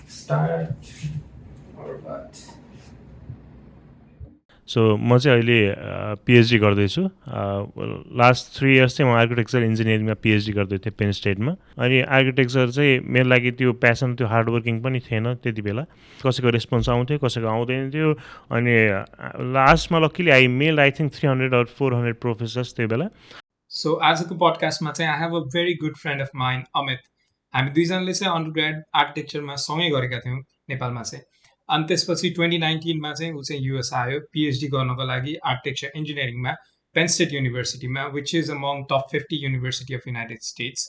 start or what? So म चाहिँ अहिले पिएचडी गर्दैछु लास्ट 3 इयर्स चाहिँ म आर्किटेक्चर इन्जिनियरिङमा पिएचडी गर्दै थिएँ पेन स्टेटमा अनि आर्किटेक्चर चाहिँ मेरो लागि त्यो प्यासन त्यो हार्डवर्किङ पनि थिएन त्यति बेला कसैको रेस्पोन्स आउँथ्यो कसैको आउँदैन थियो अनि लास्टमा luckily I mail I think 300 or 400 professors त्यो बेला सो आजको पडकास्टमा चाहिँ I have a very good friend of mine Amit हामी दुईजनाले चाहिँ अन्डरग्राड आर्किटेक्चरमा सँगै गरेका थियौँ नेपालमा चाहिँ अनि त्यसपछि 2019मा चाहिँ ऊ चाहिँ युएस आयो पिएचडी गर्नको लागि आर्किटेक्चर इन्जिनियरिङमा पेन स्टेट युनिभर्सिटीमा which is among top 50 university of United states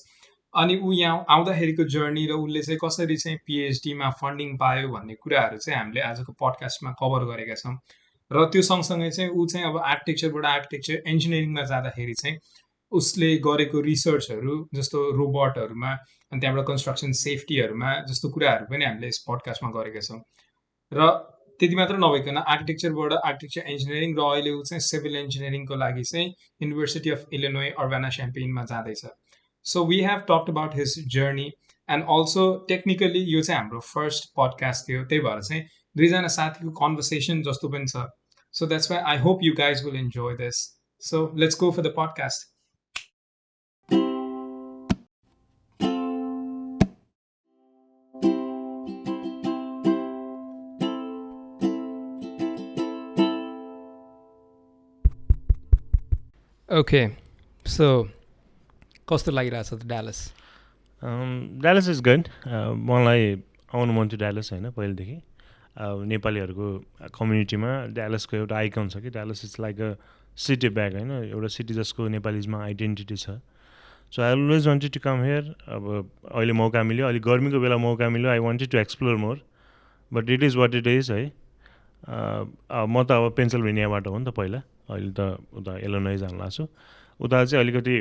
अनि ऊ यहाँ आउँदाखेरिको जर्नी र उसले चाहिँ कसरी चाहिँ पिएचडीमा फन्डिङ पायो भन्ने कुराहरू चाहिँ हामीले आजको पडकास्टमा कभर गरेका छौँ र त्यो सँगसँगै चाहिँ ऊ चाहिँ अब आर्किटेक्चरबाट आर्किटेक्चर इन्जिनियरिङमा जाँदाखेरि चाहिँ उसले गरेको रिसर्चहरू जस्तो रोबोटहरूमा अनि त्यहाँबाट कन्स्ट्रक्सन सेफ्टीहरूमा जस्तो कुराहरू पनि हामीले यस पडकास्टमा गरेका छौँ र त्यति मात्र नभइकन आर्किटेक्चरबाट आर्किटेक्चर इन्जिनियरिङ र अहिले ऊ चाहिँ सिभिल इन्जिनियरिङको लागि चाहिँ युनिभर्सिटी अफ इलिनोय अर्बाना च्याम्पेइनमा जाँदैछ so we have talked about his journey and also technically यो चाहिँ हाम्रो फर्स्ट पडकास्ट थियो त्यही भएर चाहिँ दुईजना साथीको कन्भर्सेसन जस्तो पनि छ so that's why I hope you guys will enjoy this so let's go for the podcast okay so कस्तो लागिरहेछ त ड्यालस ड्यालस इज गुड मलाई आउनु मन थियो ड्यालस होइन पहिलेदेखि नेपालीहरूको कम्युनिटीमा ड्यालसको एउटा आइकन छ कि Dallas is like a city bag होइन एउटा सिटी जसको नेपालीजमा आइडेन्टिटी छ so I always wanted to come here अब अहिले मौका मिल्यो अलिक गर्मीको बेला मौका मिल्यो I wanted to explore more but it is what it is है म त अब पेन्सिल्भेनियाबाट हो नि त पहिला अहिले त उता इलिनोय जानु लाग्छु उता चाहिँ अलिकति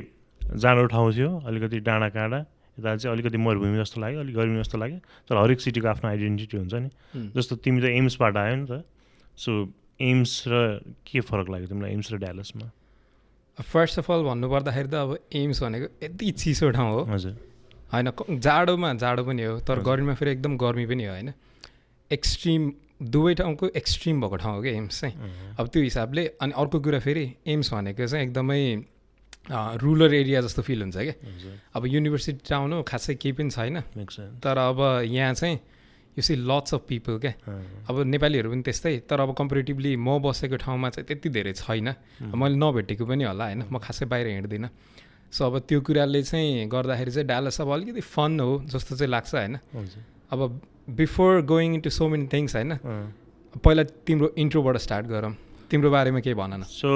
जाडो ठाउँ थियो अलिकति डाँडा काँडा यता चाहिँ अलिकति मरुभूमि जस्तो लाग्यो अलिक गर्मी जस्तो लाग्यो तर हरेक सिटीको आफ्नो आइडेन्टिटी हुन्छ नि जस्तो तिमी त एम्सबाट आयो नि त सो एम्स र के फरक लाग्यो तिमीलाई एम्स र ड्यालसमा फर्स्ट अफ अल भन्नुपर्दाखेरि त अब एम्स भनेको यति चिसो ठाउँ हो हजुर होइन जाडोमा जाडो पनि हो तर गर्मीमा फेरि एकदम गर्मी पनि हो होइन एक्सट्रिम दुवै ठाउँको एक्सट्रिम भएको ठाउँ हो क्या एम्स चाहिँ अब त्यो हिसाबले अनि अर्को कुरा फेरि एम्स भनेको चाहिँ एकदमै रुरल एरिया जस्तो फिल हुन्छ क्या अब युनिभर्सिटी टाउन हो खासै केही पनि छैन तर अब यहाँ चाहिँ you see lots of people क्या अब नेपालीहरू पनि त्यस्तै तर अब कम्पेरिटिभली म बसेको ठाउँमा चाहिँ त्यति धेरै छैन मैले नभेटेको पनि होला होइन म खासै बाहिर हिँड्दिनँ सो अब त्यो कुराले चाहिँ गर्दाखेरि चाहिँ ड्यालस अब अलिकति फन हो जस्तो चाहिँ लाग्छ होइन अब before going into so many things होइन पहिला तिम्रो इन्ट्रोबाट स्टार्ट गरौँ तिम्रो बारेमा केही भन न सो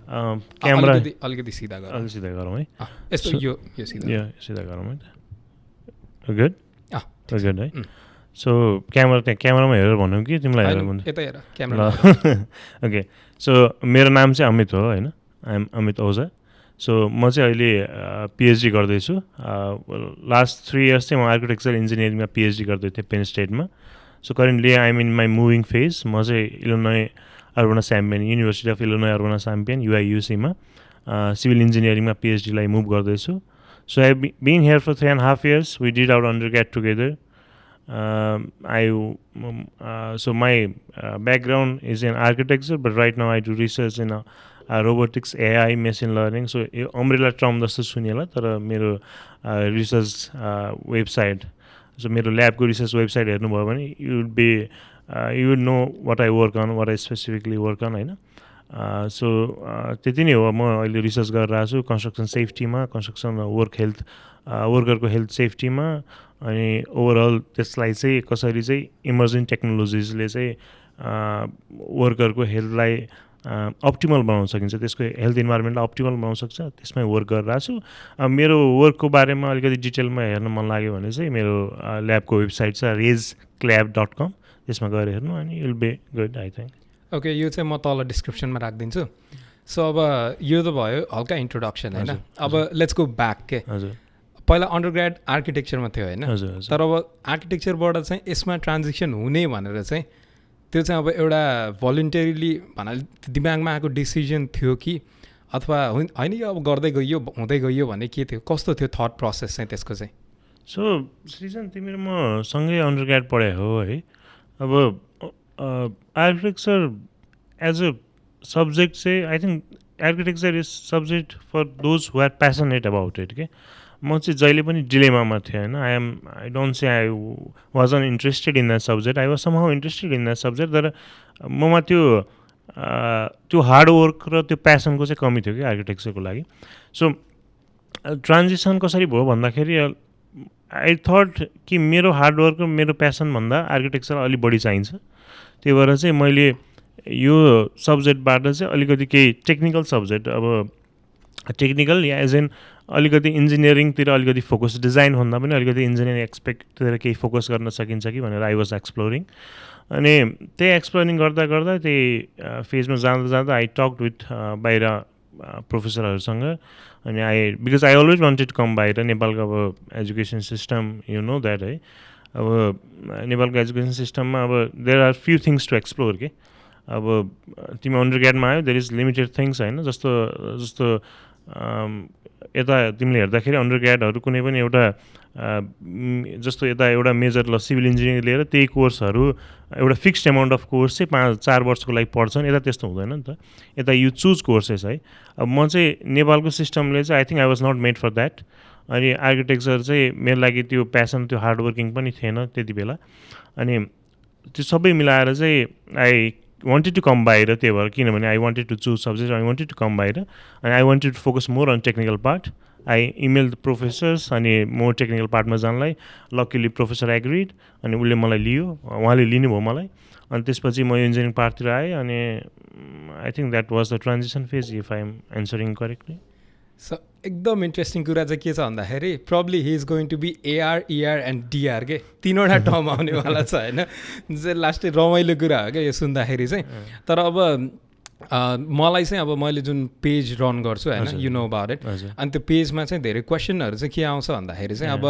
क्यामेरा अलिकति सिधा गरौँ अलिक सिधा गरौँ है यस्तो यो सिधा गरौँ है त गुड गुड है सो क्यामेरा त्यहाँ क्यामेरामा हेरेर भनौँ कि तिमीलाई हेरेर यता हेर क्यामेरा ओके सो मेरो नाम चाहिँ अमित हो होइन I am Amit Ojha so म चाहिँ अहिले पिएचडी गर्दैछु लास्ट 3 इयर्स चाहिँ म आर्किटेक्चर इन्जिनियरिङमा पिएचडी गर्दै थिएँ पेन स्टेटमा so currently I am in my moving phase म चाहिँ Illinois Urbana Champaign university of Illinois Urbana Champaign युआइयुसीमा सिभिल इन्जिनियरिङमा पिएचडीलाई मुभ गर्दैछु so I been here for 3.5 years we did our undergrad together so my background is in architecture but right now I do research in robotics AI machine learning so umbrella term जस्तो सुनिएला तर मेरो research website so मेरो ल्याबको research website हेर्नुभयो भने you would know what I work on what I specifically work on होइन so त्यति नै हो म अहिले रिसर्च गरिरहेको छु कन्स्ट्रक्सन सेफ्टीमा कन्स्ट्रक्सन वर्करको हेल्थ सेफ्टीमा अनि ओभरअल त्यसलाई चाहिँ कसरी चाहिँ इमर्जिङ टेक्नोलोजिसले चाहिँ वर्करको हेल्थलाई अप्टिमल बनाउन सकिन्छ त्यसको हेल्थ इन्भाइरोमेन्टलाई अप्टिमल बनाउन सक्छ त्यसमै वर्क गरिरहेको छु मेरो वर्कको बारेमा अलिकति डिटेलमा हेर्न मन लाग्यो भने चाहिँ मेरो ल्याबको वेबसाइट छ rezclab.com त्यसमा गएर हेर्नु अनि will be good I think okay यो चाहिँ म तल डिस्क्रिप्सनमा राखिदिन्छु सो अब यो त भयो हल्का इन्ट्रोडक्सन होइन अब लेट्स गो ब्याक के हजुर पहिला अन्डरग्राड आर्किटेक्चरमा थियो होइन तर अब आर्किटेक्चरबाट चाहिँ यसमा ट्रान्जिसन हुने भनेर चाहिँ त्यो चाहिँ अब एउटा भलुन्टरीली भन्नाले दिमागमा आएको डिसिजन थियो कि अथवा होइन यो अब गर्दै गइयो हुँदै गइयो भने के थियो कस्तो थियो थट प्रोसेस चाहिँ त्यसको चाहिँ सो सृजन तिमीहरू म सँगै अन्डरग्रेड पढाए हो है. अब आर्किटेक्चर एज अ सब्जेक्ट चाहिँ I think architecture is subject for those who are passionate about it के. म चाहिँ जहिले पनि डिलेमामा थिएँ होइन. I don't say I was uninterested in that subject. I was somehow interested in that subject. तर ममा त्यो हार्डवर्क र त्यो प्यासनको चाहिँ कमी थियो कि आर्किटेक्चरको लागि. सो ट्रान्जिसन कसरी भयो भन्दाखेरि आई थट कि मेरो हार्डवर्क र मेरो प्यासनभन्दा आर्किटेक्चर अलिक बढी चाहिन्छ. त्यही भएर चाहिँ मैले यो सब्जेक्टबाट चाहिँ अलिकति केही टेक्निकल सब्जेक्ट, अब टेक्निकल या एज एन अलिकति इन्जिनियरिङतिर अलिकति फोकस, डिजाइनभन्दा पनि अलिकति इन्जिनियरिङ एक्सपेक्टतिर केही फोकस गर्न सकिन्छ कि भनेर आई वाज एक्सप्लोरिङ. अनि त्यही एक्सप्लोरिङ गर्दा गर्दा त्यही फेजमा जाँदा जाँदा आई टक्ड विथ बाहिर प्रोफेसरहरूसँग. अनि because I always wanted come बाहिर. नेपालको अब education system you know that है. अब नेपालको एजुकेसन सिस्टममा अब there are few things to explore के. अब तिमी अन्डरग्रेडमा आयो, देयर इज लिमिटेड थिङ्स होइन. जस्तो यता तिमीले हेर्दाखेरि अन्डरग्रेडहरू कुनै पनि एउटा जस्तो यता एउटा मेजर ल सिभिल इन्जिनियरिङ लिएर त्यही कोर्सहरू एउटा फिक्स्ड एमाउन्ट अफ कोर्स चाहिँ 4 वर्षको लागि पढ्छन्. यता त्यस्तो हुँदैन नि त. यता यु चुज कोर्सेस है. अब म चाहिँ नेपालको सिस्टमले चाहिँ I think I was not made for that. अनि आर्किटेक्चर चाहिँ मेरो लागि त्यो प्यासन, त्यो हार्डवर्किङ पनि थिएन त्यति बेला. अनि त्यो सबै मिलाएर चाहिँ आई वान्टेड टु कम बाहिर. त्यही भएर किनभने I wanted to choose subject, I wanted to come बाहिर. अनि I wanted to focus more on technical part. I email the professors अनि मोर टेक्निकल पार्टमा जानलाई. लकिली प्रोफेसर एग्रिड अनि उसले मलाई लियो, उहाँले लिनुभयो मलाई. अनि त्यसपछि म इन्जिनियरिङ पार्टतिर आएँ. अनि I think that was the transition phase, if I am answering correctly. So एकदम इन्ट्रेस्टिङ कुरा चाहिँ के छ भन्दाखेरि probably he is going to be AR, ER and DR के 3वटा टर्म आउनेवाला छ होइन. चाहिँ लास्टै रमाइलो कुरा हो क्या यो सुन्दाखेरि चाहिँ. तर अब मलाई चाहिँ अब मैले जुन पेज रन गर्छु होइन, यु नो अबाउट इट. अनि त्यो पेजमा चाहिँ धेरै क्वेसनहरू चाहिँ के आउँछ भन्दाखेरि चाहिँ अब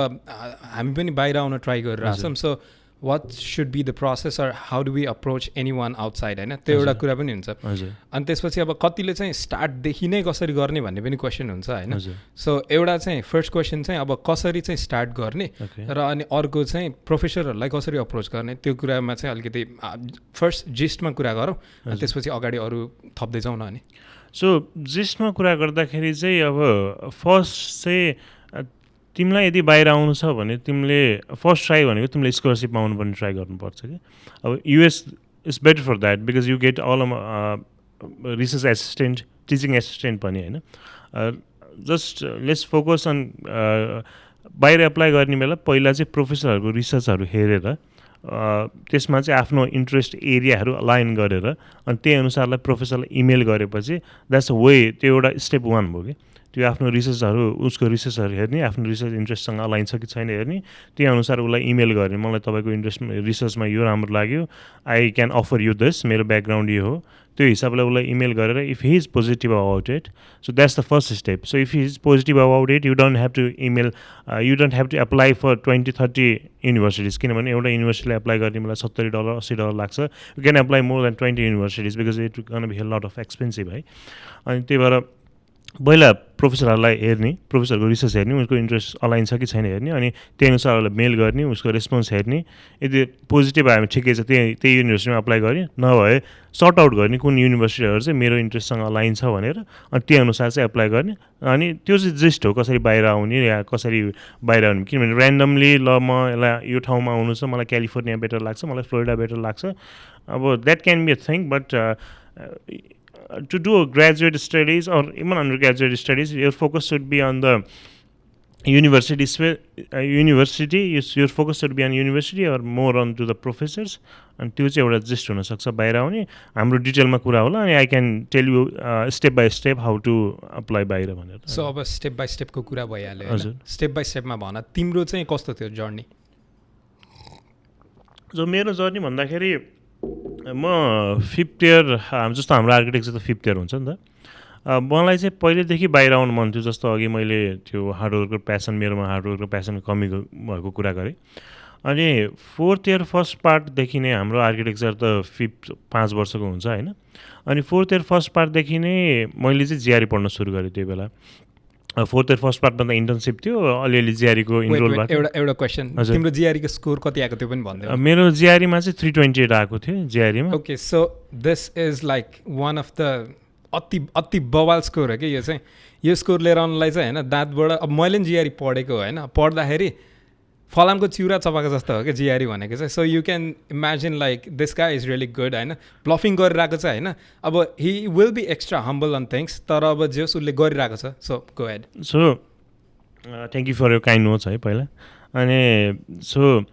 हामी पनि बाहिर आउन ट्राई गरिरहेको छौँ. So what should be the process or how do we approach any one outside होइन, त्यो एउटा कुरा पनि हुन्छ. अनि त्यसपछि अब कतिले चाहिँ स्टार्टदेखि नै कसरी गर्ने भन्ने पनि क्वेसन हुन्छ होइन. सो एउटा चाहिँ फर्स्ट क्वेसन चाहिँ अब कसरी चाहिँ स्टार्ट गर्ने र अनि अर्को चाहिँ प्रोफेसरहरूलाई कसरी अप्रोच गर्ने, त्यो कुरामा चाहिँ अलिकति फर्स्ट जिस्टमा कुरा गरौँ. अनि त्यसपछि अगाडि अरू थप्दै जाउँ न. अनि सो जिस्टमा कुरा गर्दाखेरि चाहिँ अब फर्स्ट चाहिँ तिमीलाई यदि बाहिर आउनु छ भने तिमीले फर्स्ट ट्राई भनेको तिमीले स्कलरसिप पाउनुपर्ने ट्राई गर्नुपर्छ कि. अब US is better for that because you get all research assistant, teaching assistant पनि होइन. जस्ट लेट्स फोकस अन बाहिर एप्लाई गर्ने बेला पहिला चाहिँ प्रोफेसरहरूको रिसर्चहरू हेरेर त्यसमा चाहिँ आफ्नो इन्ट्रेस्ट एरियाहरू अलाइन गरेर अनि त्यही अनुसारलाई प्रोफेसरलाई इमेल गरेपछि द्याट्स अ वे. त्यो एउटा स्टेप 1 भयो कि. त्यो आफ्नो रिसर्चहरू, उसको रिसर्चहरू हेर्ने, आफ्नो रिसर्च इन्ट्रेस्टसँग अलाइन छ कि छैन हेर्ने, त्यही अनुसार उसलाई इमेल गर्ने. मलाई तपाईँको इन्ट्रेस्ट रिसर्चमा यो राम्रो लाग्यो, I can offer you this, मेरो ब्याकग्राउन्ड यो हो. त्यो हिसाबले उसलाई इमेल गरेर if he is positive about it, so that's the first step. So if he is positive about it, you don't have to email, you don't have to apply for 20-30 universities. किनभने एउटा युनिभर्सिटीलाई apply गर्ने मलाई $70, $80 लाग्छ. You can apply more than 20 universities because it gonna be lot of expensive है. अनि त्यही भएर पहिला प्रोफेसरहरूलाई हेर्ने, प्रोफेसरको रिसर्च हेर्ने, उसको इन्ट्रेस्ट अलाइन छ कि छैन हेर्ने. अनि त्यही अनुसार मेल गर्ने, उसको रेस्पोन्स हेर्ने. यदि पोजिटिभ आयो भने ठिकै छ, त्यही युनिभर्सिटीमा अप्लाई गर्ने. नभए सर्ट आउट गर्ने कुन युनिभर्सिटीहरू चाहिँ मेरो इन्ट्रेस्टसँग अलाइन छ भनेर. अनि त्यही अनुसार चाहिँ एप्लाई गर्ने. अनि त्यो चाहिँ जिस्ट हो कसरी बाहिर आउने या कसरी बाहिर आउने. किनभने ऱ्यान्डमली ल म यसलाई यो ठाउँमा आउनु छ, मलाई क्यालिफोर्निया बेटर लाग्छ, मलाई फ्लोरिडा बेटर लाग्छ, अब that can be a thing. But to do graduate studies or even undergraduate studies, your focus should be on the university. Your focus should be on university or more on to the professors. अनि त्यो चाहिँ एउटा gist हुनसक्छ बाहिर आउने. हाम्रो डिटेलमा कुरा होला अनि I can tell you step by step how to apply बाहिर भनेर. सो अब स्टेप बाई स्टेपको कुरा भइहाल्यो. हजुर, स्टेप बाई स्टेपमा भन तिम्रो चाहिँ कस्तो थियो जर्नी? जो मेरो जर्नी भन्दाखेरि म 5th इयर, जस्तो हाम्रो आर्किटेक्चर त 5th इयर हुन्छ नि त. मलाई चाहिँ पहिलेदेखि बाहिर आउनु मन थियो. जस्तो अघि मैले त्यो हार्डवर्कको प्यासन, मेरोमा हार्डवर्कको प्यासनको कमी भएको कुरा गरेँ. अनि 4th इयर फर्स्ट पार्टदेखि नै हाम्रो आर्किटेक्चर त 5 वर्षको हुन्छ होइन. अनि 4th इयर फर्स्ट पार्टदेखि नै मैले चाहिँ जिआरई पढ्न सुरु गरेँ त्यो बेला. फोर्थ इयर फर्स्ट पार्टमा त इन्टर्नसिप थियो, अलिअलि जिआरईको इनरोल भएको थियो। एउटा क्वेसन, तिम्रो जिआरईको स्कोर कति आएको त्यो पनि भन्दै? मेरो जिआरईमा चाहिँ 328 आएको थियो जिआरईमा। Okay, so this is like one of the अति बवाल स्कोर हो कि यो चाहिँ। यो स्कोर लिएर आउनलाई चाहिँ होइन दाँतबाट, अब मैले पनि जिआरई पढेको होइन, पढ्दाखेरि फलामको चिउरा चपाएको जस्तो हो क्या जिआरई भनेको चाहिँ। So you can imagine like this guy is really good होइन, ब्लफिङ गरिरहेको छ होइन। अब he will be extra humble on things, तर अब जे उसले गरिरहेको छ। So go ahead. So thank you for your kind notes है पहिला। अनि सो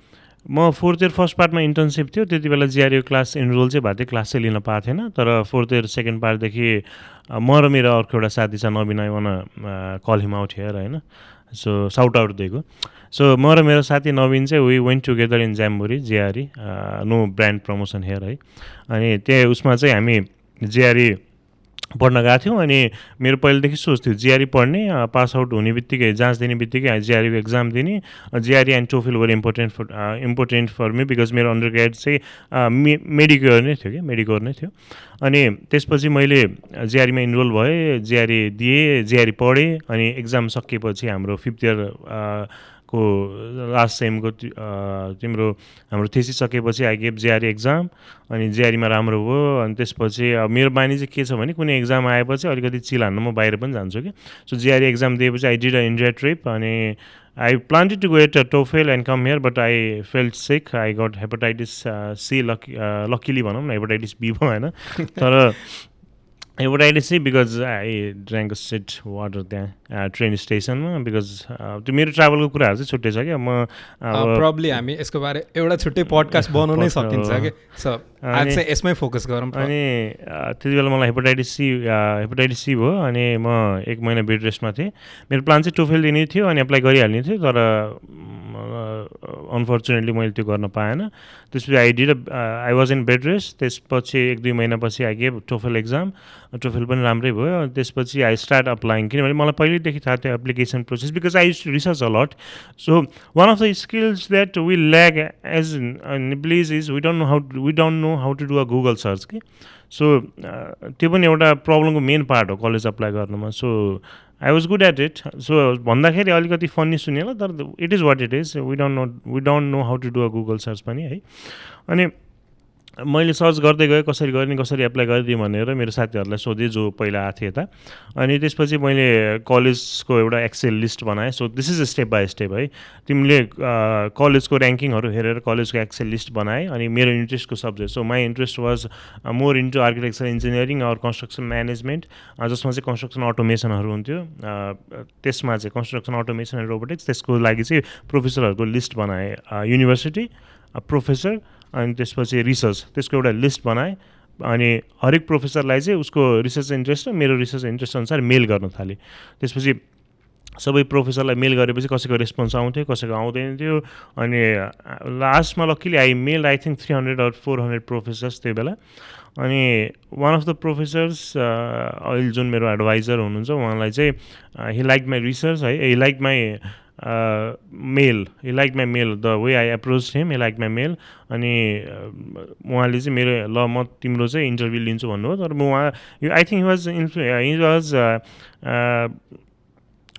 म फोर्थ इयर फर्स्ट पार्टमा इन्टर्नसिप थियो, त्यति बेला जिआरई क्लास इनरोल चाहिँ भएको थियो, क्लास चाहिँ लिन पाएको थिएन। तर फोर्थ इयर सेकेन्ड पार्टदेखि म र मेरो अर्को एउटा साथी छ Naveen, I want call him out here होइन, सो साउट आउट दिएको। सो म र मेरो साथी नवीन चाहिँ we went together in Jamboree GRE, no brand promotion here है। अनि त्यही उसमा चाहिँ हामी जिआरई पढ्न गएको थियौँ। अनि मेरो पहिलेदेखि सोच थियो जिआरई पढ्ने, पास आउट हुने बित्तिकै जाँच दिने बित्तिकै जिआरईको एक्जाम दिने। GRE and TOEFL were important for me because मेरो अन्डरग्रेड चाहिँ मेडिकोर नै थियो कि मेडिकोर नै थियो। अनि त्यसपछि मैले जिआरईमा इनरोल भएँ, जिआरई दिएँ, जिआरई पढेँ। अनि एक्जाम सकिएपछि हाम्रो फिफ्थ इयर को लास्ट सेमको हाम्रो थेसिस सकेपछि आई गेभ जिआरई एक्जाम। अनि जिआरईमा राम्रो भयो। अनि त्यसपछि अब मेरो बानी चाहिँ के छ भने कुनै एक्जाम आएपछि अलिकति चिल हान्न म बाहिर पनि जान्छु कि। सो जिआरई एक्जाम दिएपछि I did a India trip. अनि I planned to go at TOEFL and come here, but I felt sick, I got hepatitis C, luckily भनौँ न, हेपाटाइटिस बी भयो होइन। तर hepatitis C because I drank a shit water त्यहाँ train स्टेसनमा, because त्यो मेरो ट्राभलको कुराहरू चाहिँ छुट्टै छ क्या। म प्रब्ली हामी यसको बारे एउटा छुट्टै पडकास्ट बनाउनै सकिन्छ कि। सो आज चाहिँ यसमै फोकस गरौँ। अनि त्यति बेला मलाई हेपाटाइटिस सी भयो। अनि म 1 महिना बेड रेस्टमा थिएँ। मेरो प्लान चाहिँ टोफेल दिने थियो अनि एप्लाई गरिहाल्ने थियो, तर अनफर्चुनेटली मैले त्यो गर्न पाएन। त्यसपछि I was in bed rest. त्यसपछि 1-2 महिनापछि I gave TOEFL exam, TOEFL पनि राम्रै भयो। त्यसपछि आई स्टार्ट अप्लाइङ, किनभने मलाई पहिल्यैदेखि थाहा थियो application process, because I used to research a lot. So one of the skills that we lack as Nepalese is we don't know how to do a Google search कि। सो त्यो पनि एउटा प्रब्लमको मेन पार्ट हो college apply गर्नुमा। So आई वाज गुड एट इट। सो भन्दाखेरि अलिकति फन्नी सुनेला, तर it is what it is. We don't know how to do a Google search पनि है। अनि मैले सर्च गर्दै गएँ कसरी गर्ने, कसरी एप्लाई गरिदिएँ भनेर मेरो साथीहरूलाई सोधेँ जो पहिला आएको थिएँ यता। अनि त्यसपछि मैले कलेजको एउटा एक्सेल लिस्ट बनाएँ। So this is step by step है। तिमीले कलेजको ऱ्याङ्किङहरू हेरेर कलेजको एक्सेल लिस्ट बनाएँ। अनि मेरो इन्ट्रेस्टको subject, so my interest was more into architecture engineering or construction management, जसमा चाहिँ कन्स्ट्रक्सन अटोमेसनहरू हुन्थ्यो। त्यसमा चाहिँ कन्स्ट्रक्सन अटोमेसन एन्ड रोबोटिक्स, त्यसको लागि चाहिँ प्रोफेसरहरूको लिस्ट बनाएँ, युनिभर्सिटी, प्रोफेसर, अनि त्यसपछि रिसर्च, त्यसको एउटा लिस्ट बनाएँ। अनि हरेक प्रोफेसरलाई चाहिँ उसको रिसर्च इन्ट्रेस्ट र मेरो रिसर्च इन्ट्रेस्ट अनुसार मेल गर्न थालेँ। त्यसपछि सबै प्रोफेसरलाई मेल गरेपछि कसैको रेस्पोन्स आउँथ्यो, कसैको आउँदैन थियो। अनि लास्टमा luckily I mail I think 300 or 400 professors त्यो बेला। अनि वान अफ द प्रोफेसर्स अहिले जुन मेरो एडभाइजर हुनुहुन्छ उहाँलाई चाहिँ ही लाइक माई रिसर्च है, he like my mail, the way I approach him, he like my mail. अनि उहाँले चाहिँ मेरो ल म तिम्रो चाहिँ इन्टरभ्यू लिन्छु भन्नुभयो। तर म आई थिङ्क ही वाज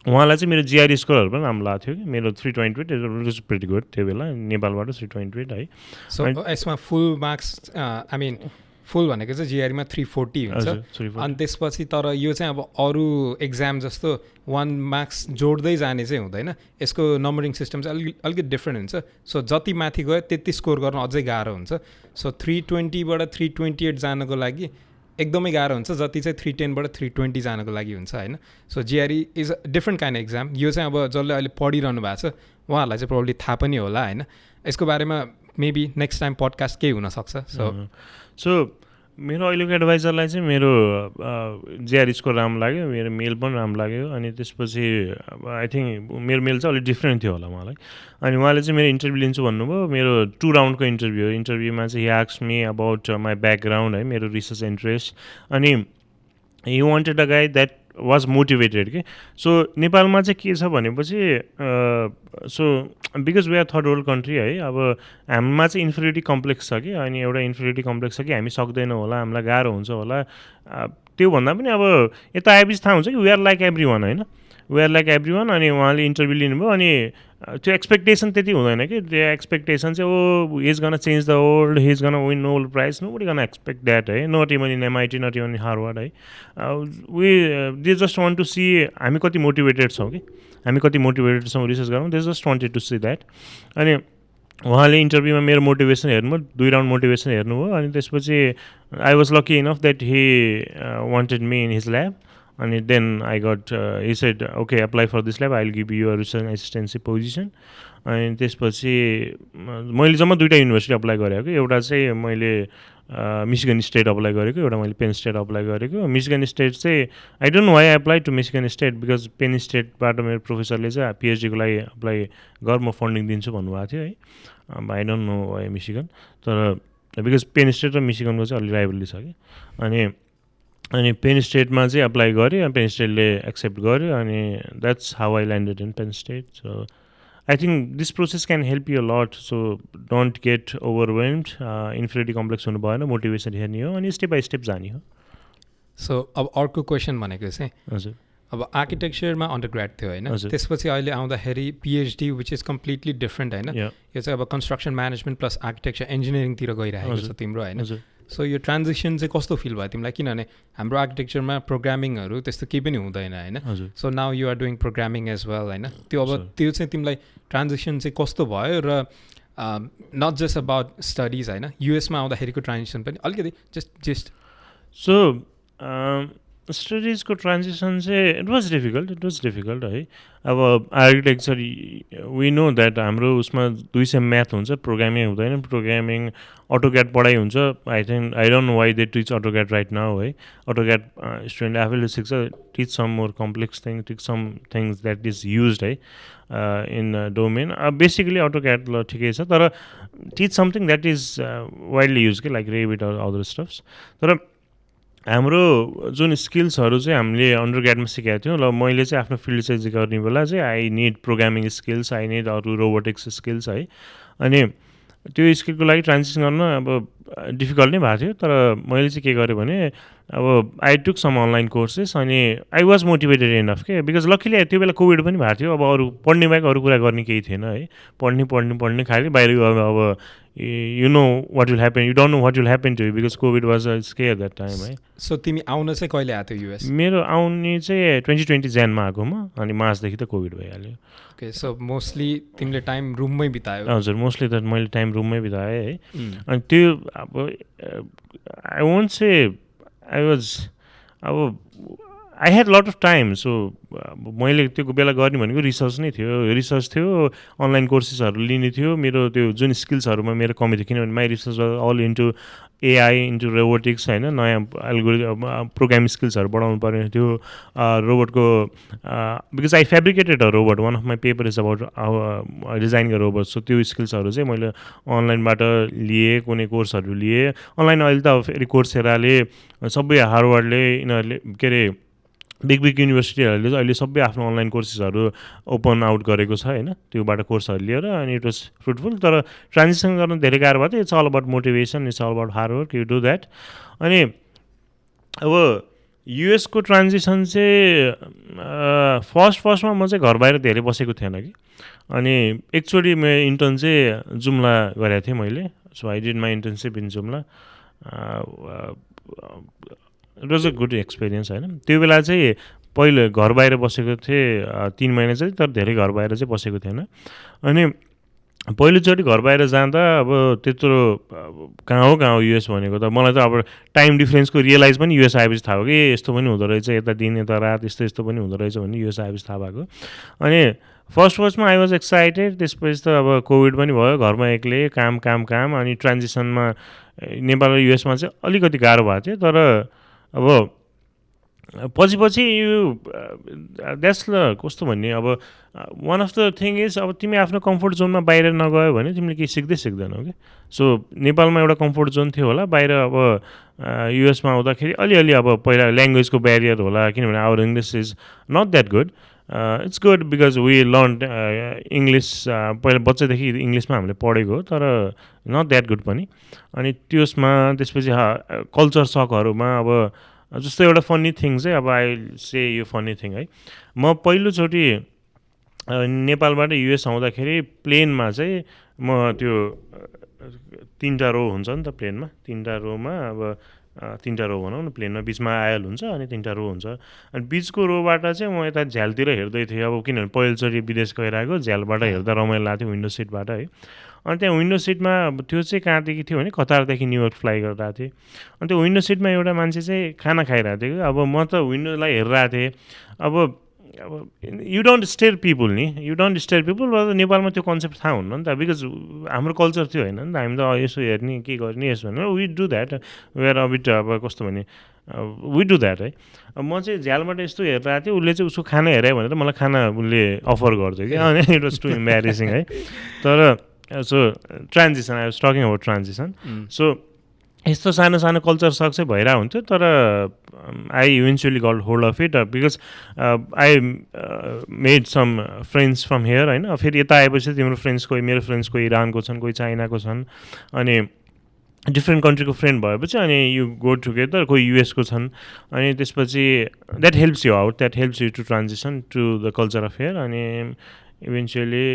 उहाँलाई चाहिँ मेरो जिआरई स्कोरहरू पनि राम्रो लाग्थ्यो कि। मेरो 328 इज प्रिटी गुड त्यो बेला, नेपालबाट 328 है। सो यसमा फुल मार्क्स आई मिन फुल भनेको चाहिँ जिआरईमा 340 हुन्छ। अनि त्यसपछि तर यो चाहिँ अब अरू एक्जाम जस्तो 1 मार्क्स जोड्दै जाने चाहिँ हुँदैन, यसको नम्बरिङ सिस्टम चाहिँ अलिकति डिफ्रेन्ट हुन्छ। सो जति माथि गयो त्यति स्कोर गर्न अझै गाह्रो हुन्छ। सो 320बाट 328 जानको लागि एकदमै गाह्रो हुन्छ, जति चाहिँ 310बाट 320 जानको लागि हुन्छ होइन। So जिआरई is a different kind exam. यो चाहिँ अब जसले अहिले पढिरहनु भएको छ उहाँहरूलाई चाहिँ प्रब्लली थाहा पनि होला होइन। यसको बारेमा मेबी नेक्स्ट टाइम पडकास्ट केही हुनसक्छ। सो मेरो अहिलेको एडभाइजरलाई चाहिँ मेरो जिआरई स्कोर राम्रो लाग्यो, मेरो मेल पनि राम्रो लाग्यो। अनि त्यसपछि आई थिङ्क मेरो मेल चाहिँ अलिक डिफ्रेन्ट थियो होला मलाई। अनि उहाँले चाहिँ मेरो इन्टरभ्यू लिन्छु भन्नुभयो। मेरो 2 राउन्डको इन्टरभ्यू हो। इन्टरभ्यूमा चाहिँ he asked me about my background है, मेरो रिसर्च इन्ट्रेस्ट। अनि he wanted a guy that was motivated कि। सो नेपालमा चाहिँ के छ भनेपछि so because we are third world country है, अब हाम्रोमा चाहिँ इन्फेरिटी कम्प्लेक्स छ कि। अनि एउटा इन्फेरिटी कम्प्लेक्स छ कि हामी सक्दैनौँ होला, हामीलाई गाह्रो हुन्छ होला। त्योभन्दा पनि अब यता आएपछि थाहा हुन्छ कि we are like everyone होइन। We are like everyone. अनि उहाँले इन्टरभ्यू लिनुभयो अनि त्यो एक्सपेक्टेसन त्यति हुँदैन कि. त्यो एक्सपेक्टेसन चाहिँ ओ is gonna change the world, he is gonna win Nobel prize. Nobody gonna expect that है. Not even in MIT, not even in Harvard है. They just want to see हामी कति मोटिभेटेड छौँ कि, हामी कति मोटिभेटेड छौँ रिसर्च गरौँ. They just wanted to see that. अनि उहाँले इन्टरभ्यूमा मेरो मोटिभेसन हेर्नुभयो, 2 राउन्ड मोटिभेसन हेर्नुभयो. अनि त्यसपछि I was lucky enough that he wanted me in his lab. अनि then I got he said okay apply for this lab, I will give you a research assistancy position. अनि त्यसपछि मैले जम्मा 2टा university apply गरेको. एउटा चाहिँ मैले Michigan state apply गरेको, एउटा मैले पेन स्टेट अप्लाई गरेको. मिशिगन स्टेट चाहिँ I don't know why I apply to Michigan State, because Penn स्टेटबाट मेरो प्रोफेसरले चाहिँ पिएचडीको लागि अप्लाई गर, म फन्डिङ दिन्छु भन्नुभएको थियो है. I don't know why Michigan, तर बिकज पेन स्टेट र मिशिगनको चाहिँ अलि राइभली छ कि. अनि पेन स्टेटमा चाहिँ अप्लाई गरेँ. अनि पेन स्टेटले एक्सेप्ट गर्यो. अनि that's how I landed in Penn State. So I think this process can help you a lot. So don't get overwhelmed. Inferiority complex हुनु भएन, मोटिभेसन हेर्ने हो अनि स्टेप बाई स्टेप जाने हो. सो अब अर्को क्वेसन भनेको चाहिँ हजुर अब आर्किटेक्चरमा अन्डरग्रेड थियो होइन, हजुर. त्यसपछि अहिले आउँदाखेरि PhD which is completely different होइन. Yeah. यो चाहिँ अब कन्स्ट्रक्सन म्यानेजमेन्ट प्लस आर्किटेक्चर इन्जिनियरिङतिर गइरहेको छ तिम्रो होइन. हजुर. सो यो ट्रान्जिसन चाहिँ कस्तो फिल भयो तिमीलाई, किनभने हाम्रो आर्किटेक्चरमा प्रोग्रामिङहरू त्यस्तो केही पनि हुँदैन होइन. हजुर. So now you are doing programming as well होइन. त्यो अब त्यो चाहिँ तिमीलाई ट्रान्जिसन चाहिँ कस्तो भयो र नट जस्ट अबाउट स्टडिज होइन, युएसमा आउँदाखेरिको ट्रान्जिसन पनि अलिकति जस्ट सो स्टडिजको ट्रान्जिसन चाहिँ इट वाज डिफिकल्ट है. अब आर्किटेक्चर वी नो द्याट हाम्रो उसमा 200 म्याथ हुन्छ, प्रोग्रामिङ हुँदैन. प्रोग्रामिङ अटोक्याड पढाइ हुन्छ. I don't know why they teach AutoCAD right now है. अटोक्याड स्टुडेन्ट आफैले सिक्छ. Teach some more complex thing, teach some things that is use है इन डोमेन. बेसिकली अटोक्याड ल ठिकै छ, तर teach something that is widely use के, like Revit or other stuffs. तर हाम्रो जुन स्किल्सहरू चाहिँ हामीले अन्डरग्रेडमा सिकेको थियौँ, ल मैले चाहिँ आफ्नो फिल्ड चाहिँ गर्ने बेला चाहिँ I need programming skills, I need अरू रोबोटिक्स स्किल्स है. अनि त्यो स्किलको लागि ट्रान्जिसन गर्न अब डिफिकल्ट नै भएको थियो. तर मैले चाहिँ के गरेँ भने अब I took some online courses. अनि आई वाज मोटिभेटेड इनफ के, बिकज लकिली त्यो बेला कोभिड पनि भएको थियो. अब अरू पढ्ने बाहेक अरू कुरा गर्ने केही थिएन है. पढ्ने खालि बाहिर अब you know what will happen, you don't know what will happen to you because COVID was a scare that time है. सो तिमी आउन चाहिँ कहिले आएको थियो युएस? मेरो आउने चाहिँ 2020 जनवरीमा आएको म. अनि मार्चदेखि त कोभिड भइहाल्यो. ओके, सो मोस्टली तिमीले टाइम रुममै बितायो? हजुर, मोस्टली त मैले टाइम रुममै बिताएँ है. अनि त्यो अब I won't say I was अब I had lot of time. So मैले त्यो बेला गर्ने भनेको रिसर्च नै थियो, अनलाइन कोर्सेसहरू लिने थियो. मेरो त्यो जुन स्किल्सहरूमा मेरो कमी थियो, किनभने my research all into AI, into robotics होइन. नयाँ एल्गोरिदम प्रोग्रामिङ स्किल्सहरू बढाउनु पर्ने थियो. रोबोटको because I fabricated a robot, one of my paper is about designing a robot. So त्यो स्किल्सहरू चाहिँ मैले अनलाइनबाट लिएँ, कुनै कोर्सहरू लिएँ अनलाइन. अहिले त फेरि कोर्सेराले सबै हार्वर्डले यिनीहरूले के अरे बिग युनिभर्सिटीहरूले चाहिँ अहिले सबै आफ्नो अनलाइन कोर्सेसहरू ओपन आउट गरेको छ होइन. त्योबाट कोर्सहरू लिएर अनि इट वाज फ्रुटफुल. तर ट्रान्जिसन गर्न धेरै गाह्रो भयो. It's all about motivation, it's all about hard work, you do that. अनि अब युएसको ट्रान्जिसन चाहिँ फर्स्टमा म चाहिँ घर बाहिर धेरै बसेको थिएन कि. अनि एकचोटि मेरो इन्टर्न चाहिँ जुम्ला गरेको थिएँ मैले. So I did my internship in Jumla. It was a good experience होइन. त्यो बेला चाहिँ पहिले घर बाहिर बसेको थिएँ 3 महिना चाहिँ, तर धेरै घर बाहिर चाहिँ बसेको थिएन. अनि पहिलोचोटि घर बाहिर जाँदा अब त्यत्रो कहाँ हो युएस भनेको त मलाई त अब टाइम डिफ्रेन्सको रियलाइज पनि युएस आएपछि थाहा भयो कि यस्तो पनि हुँदो रहेछ, यता दिन यता रात यस्तो पनि हुँदो रहेछ भन्ने युएस आएपछि थाहा भएको. अनि फर्स्टमा आई वाज एक्साइटेड. त्यसपछि त अब कोभिड पनि भयो, घरमा एक्लै काम. अनि ट्रान्जिसनमा नेपाल र युएसमा चाहिँ अलिकति गाह्रो भएको थियो. तर अब पछि यो द्याट्स ल कस्तो भन्ने. अब one of the thing is अब तिमी आफ्नो कम्फोर्ट जोनमा बाहिर नगयो भने तिमीले केही सिक्दैनौ कि. सो नेपालमा एउटा कम्फोर्ट जोन थियो होला, बाहिर अब युएसमा आउँदाखेरि अलिअलि अब पहिला ल्याङ्ग्वेजको ब्यारियर होला, किनभने our English is not that good. It's good because we learn English. पहिला बच्चादेखि इङ्ग्लिसमा हामीले पढेको हो, तर नट द्याट गुड पनि. अनि त्यसपछि कल्चर सकहरूमा अब जस्तो एउटा फन्नी थिङ चाहिँ अब आई से यो फन्नी थिङ है, म पहिलोचोटि नेपालबाट युएस आउँदाखेरि प्लेनमा चाहिँ म त्यो 3टा रो हुन्छ नि त प्लेनमा, 3टा रोमा अब 3टा रो भनौँ न प्लेनमा, बिचमा आयल हुन्छ अनि 3टा रो हुन्छ, अनि बिचको रोबाट चाहिँ म यता झ्यालतिर हेर्दै थिएँ, अब किनभने पहिलोचोटि विदेश गएर आएको, झ्यालबाट हेर्दा रमाइलो लाग्थ्यो विन्डो सिटबाट है। अनि त्यहाँ विन्डो सिटमा त्यो चाहिँ कहाँदेखि थियो भने कतारदेखि न्युयोर्क फ्लाइ गरिरहेको थिएँ, अनि त्यो विन्डो सिटमा एउटा मान्छे चाहिँ खाना खाइरहेको थियो कि, अब म त विन्डोलाई हेरिरहेको थिएँ। अब यु डोन्ट स्टेयर पिपुल नि, यु डोन्ट स्टेयर पिपुल, नेपालमा त्यो कन्सेप्ट थाहा हुन्न नि त, बिकज हाम्रो कल्चर त्यो होइन नि त, हामी त यसो हेर्ने के गर्ने यसो भनेर we do that, where a bit अब कस्तो भने वी डु द्याट है। अब म चाहिँ झ्यालबाट यस्तो हेरिरहेको थिएँ, उसले चाहिँ उसको खाना हेऱ्यो भनेर मलाई खाना उसले अफर गर्थ्यो कि, अनि इट वाज टु इम्ब्यारेसिङ है। तर so transition, I was talking about transition. So यस्तो सानो सानो कल्चर सक चाहिँ भइरहेको हुन्थ्यो, तर I eventually got hold of it because I made some friends from here होइन। फेरि यता आएपछि तिम्रो फ्रेन्ड्स कोही, मेरो फ्रेन्ड्स कोही इरानको छन्, कोही चाइनाको छन्, अनि डिफ्रेन्ट कन्ट्रीको फ्रेन्ड भएपछि अनि यु गो टुगेदर, कोही युएसको छन्, अनि त्यसपछि that helps you out, that helps you to transition to the culture of here, अनि eventually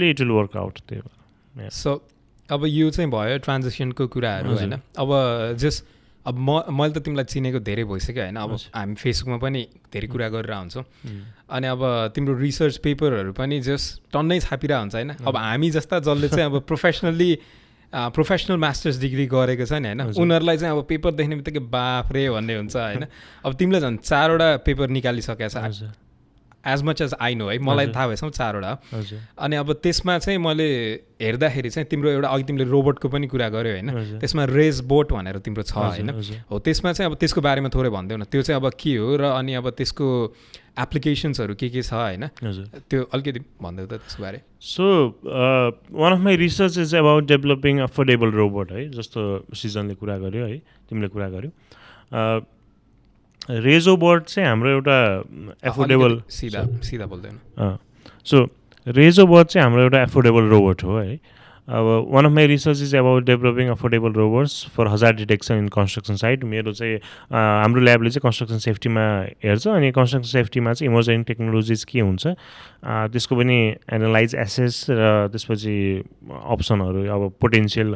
it will work out त्यो। सो अब यो चाहिँ भयो ट्रान्जेक्सनको कुराहरू होइन। अब जस्ट अब मैले त तिमीलाई चिनेको धेरै भइसक्यो होइन, अब हामी फेसबुकमा पनि धेरै कुरा गरेर हुन्छौँ, अनि अब तिम्रो रिसर्च पेपरहरू पनि जस्ट टन्नै छापिरहेको हुन्छ होइन। अब हामी जस्ता जसले चाहिँ अब प्रोफेसनल मास्टर्स डिग्री गरेको छ नि होइन, उनीहरूलाई चाहिँ अब पेपर देख्ने बित्तिकै बाफ रे भन्ने हुन्छ होइन। अब तिमीले झन् 4वटा पेपर निकालिसकेको छ as much as I know है, मलाई थाहा भएसम्म 4वटा। अनि अब त्यसमा चाहिँ मैले हेर्दाखेरि चाहिँ तिम्रो एउटा अघि तिमीले रोबोटको पनि कुरा गर्यो होइन, त्यसमा रेज बोट भनेर तिम्रो छ होइन, हो त्यसमा चाहिँ अब त्यसको बारेमा थोरै भनिदेऊ न, त्यो चाहिँ अब के हो र अनि अब त्यसको एप्लिकेसन्सहरू के छ होइन, त्यो अलिकति भनिदेऊ त त्यसको बारे। So one of my research is about developing affordable robot है, जस्तो सृजनले कुरा गर्यो है, तिमीले कुरा गर्यो। रेजोबोट चाहिँ हाम्रो एउटा एफोर्डेबल, सिधा बोल्दैन। सो रेजोबोट चाहिँ हाम्रो एउटा एफोर्डेबल रोबोट हो है। अब one of my research is about developing affordable robots for hazard detection in construction site. मेरो चाहिँ हाम्रो ल्याबले चाहिँ कन्स्ट्रक्सन सेफ्टीमा हेर्छ, अनि कन्स्ट्रक्सन सेफ्टीमा चाहिँ इमर्जिङ टेक्नोलोजिज के हुन्छ त्यसको पनि एनालाइज एसेस र त्यसपछि अप्सनहरू अब पोटेन्सियल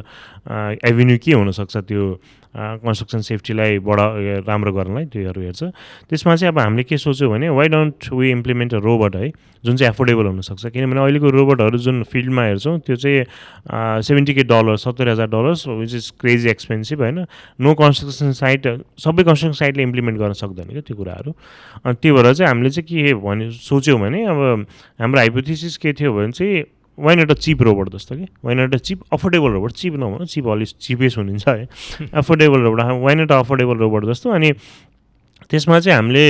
एभिन्यू के हुनसक्छ त्यो कन्स्ट्रक्सन सेफ्टीलाई राम्रो गर्नलाई त्योहरू हेर्छ। त्यसमा चाहिँ अब हामीले के सोच्यौँ भने why don't we implement a robot है जुन चाहिँ एफोर्डेबल हुनसक्छ, किनभने अहिलेको रोबोटहरू जुन फिल्डमा हेर्छौँ त्यो चाहिँ $70,000 $70,000 विच इज क्रेजी एक्सपेन्सिभ होइन। नो कन्स्ट्रक्सन साइट, सबै कन्स्ट्रक्सन साइटले इम्प्लिमेन्ट गर्न सक्दैन क्या त्यो कुराहरू। अनि त्यो भएर चाहिँ हामीले चाहिँ के भने सोच्यौँ भने अब हाम्रो हाइपोथेसिस के थियो भने चाहिँ why not a cheap robot जस्तो कि, why not a cheap affordable robot, cheap नभनौँ, चिप अलिक चिपेस्ट हुनुहुन्छ है, affordable robot, why not a affordable robot जस्तो। अनि त्यसमा चाहिँ हामीले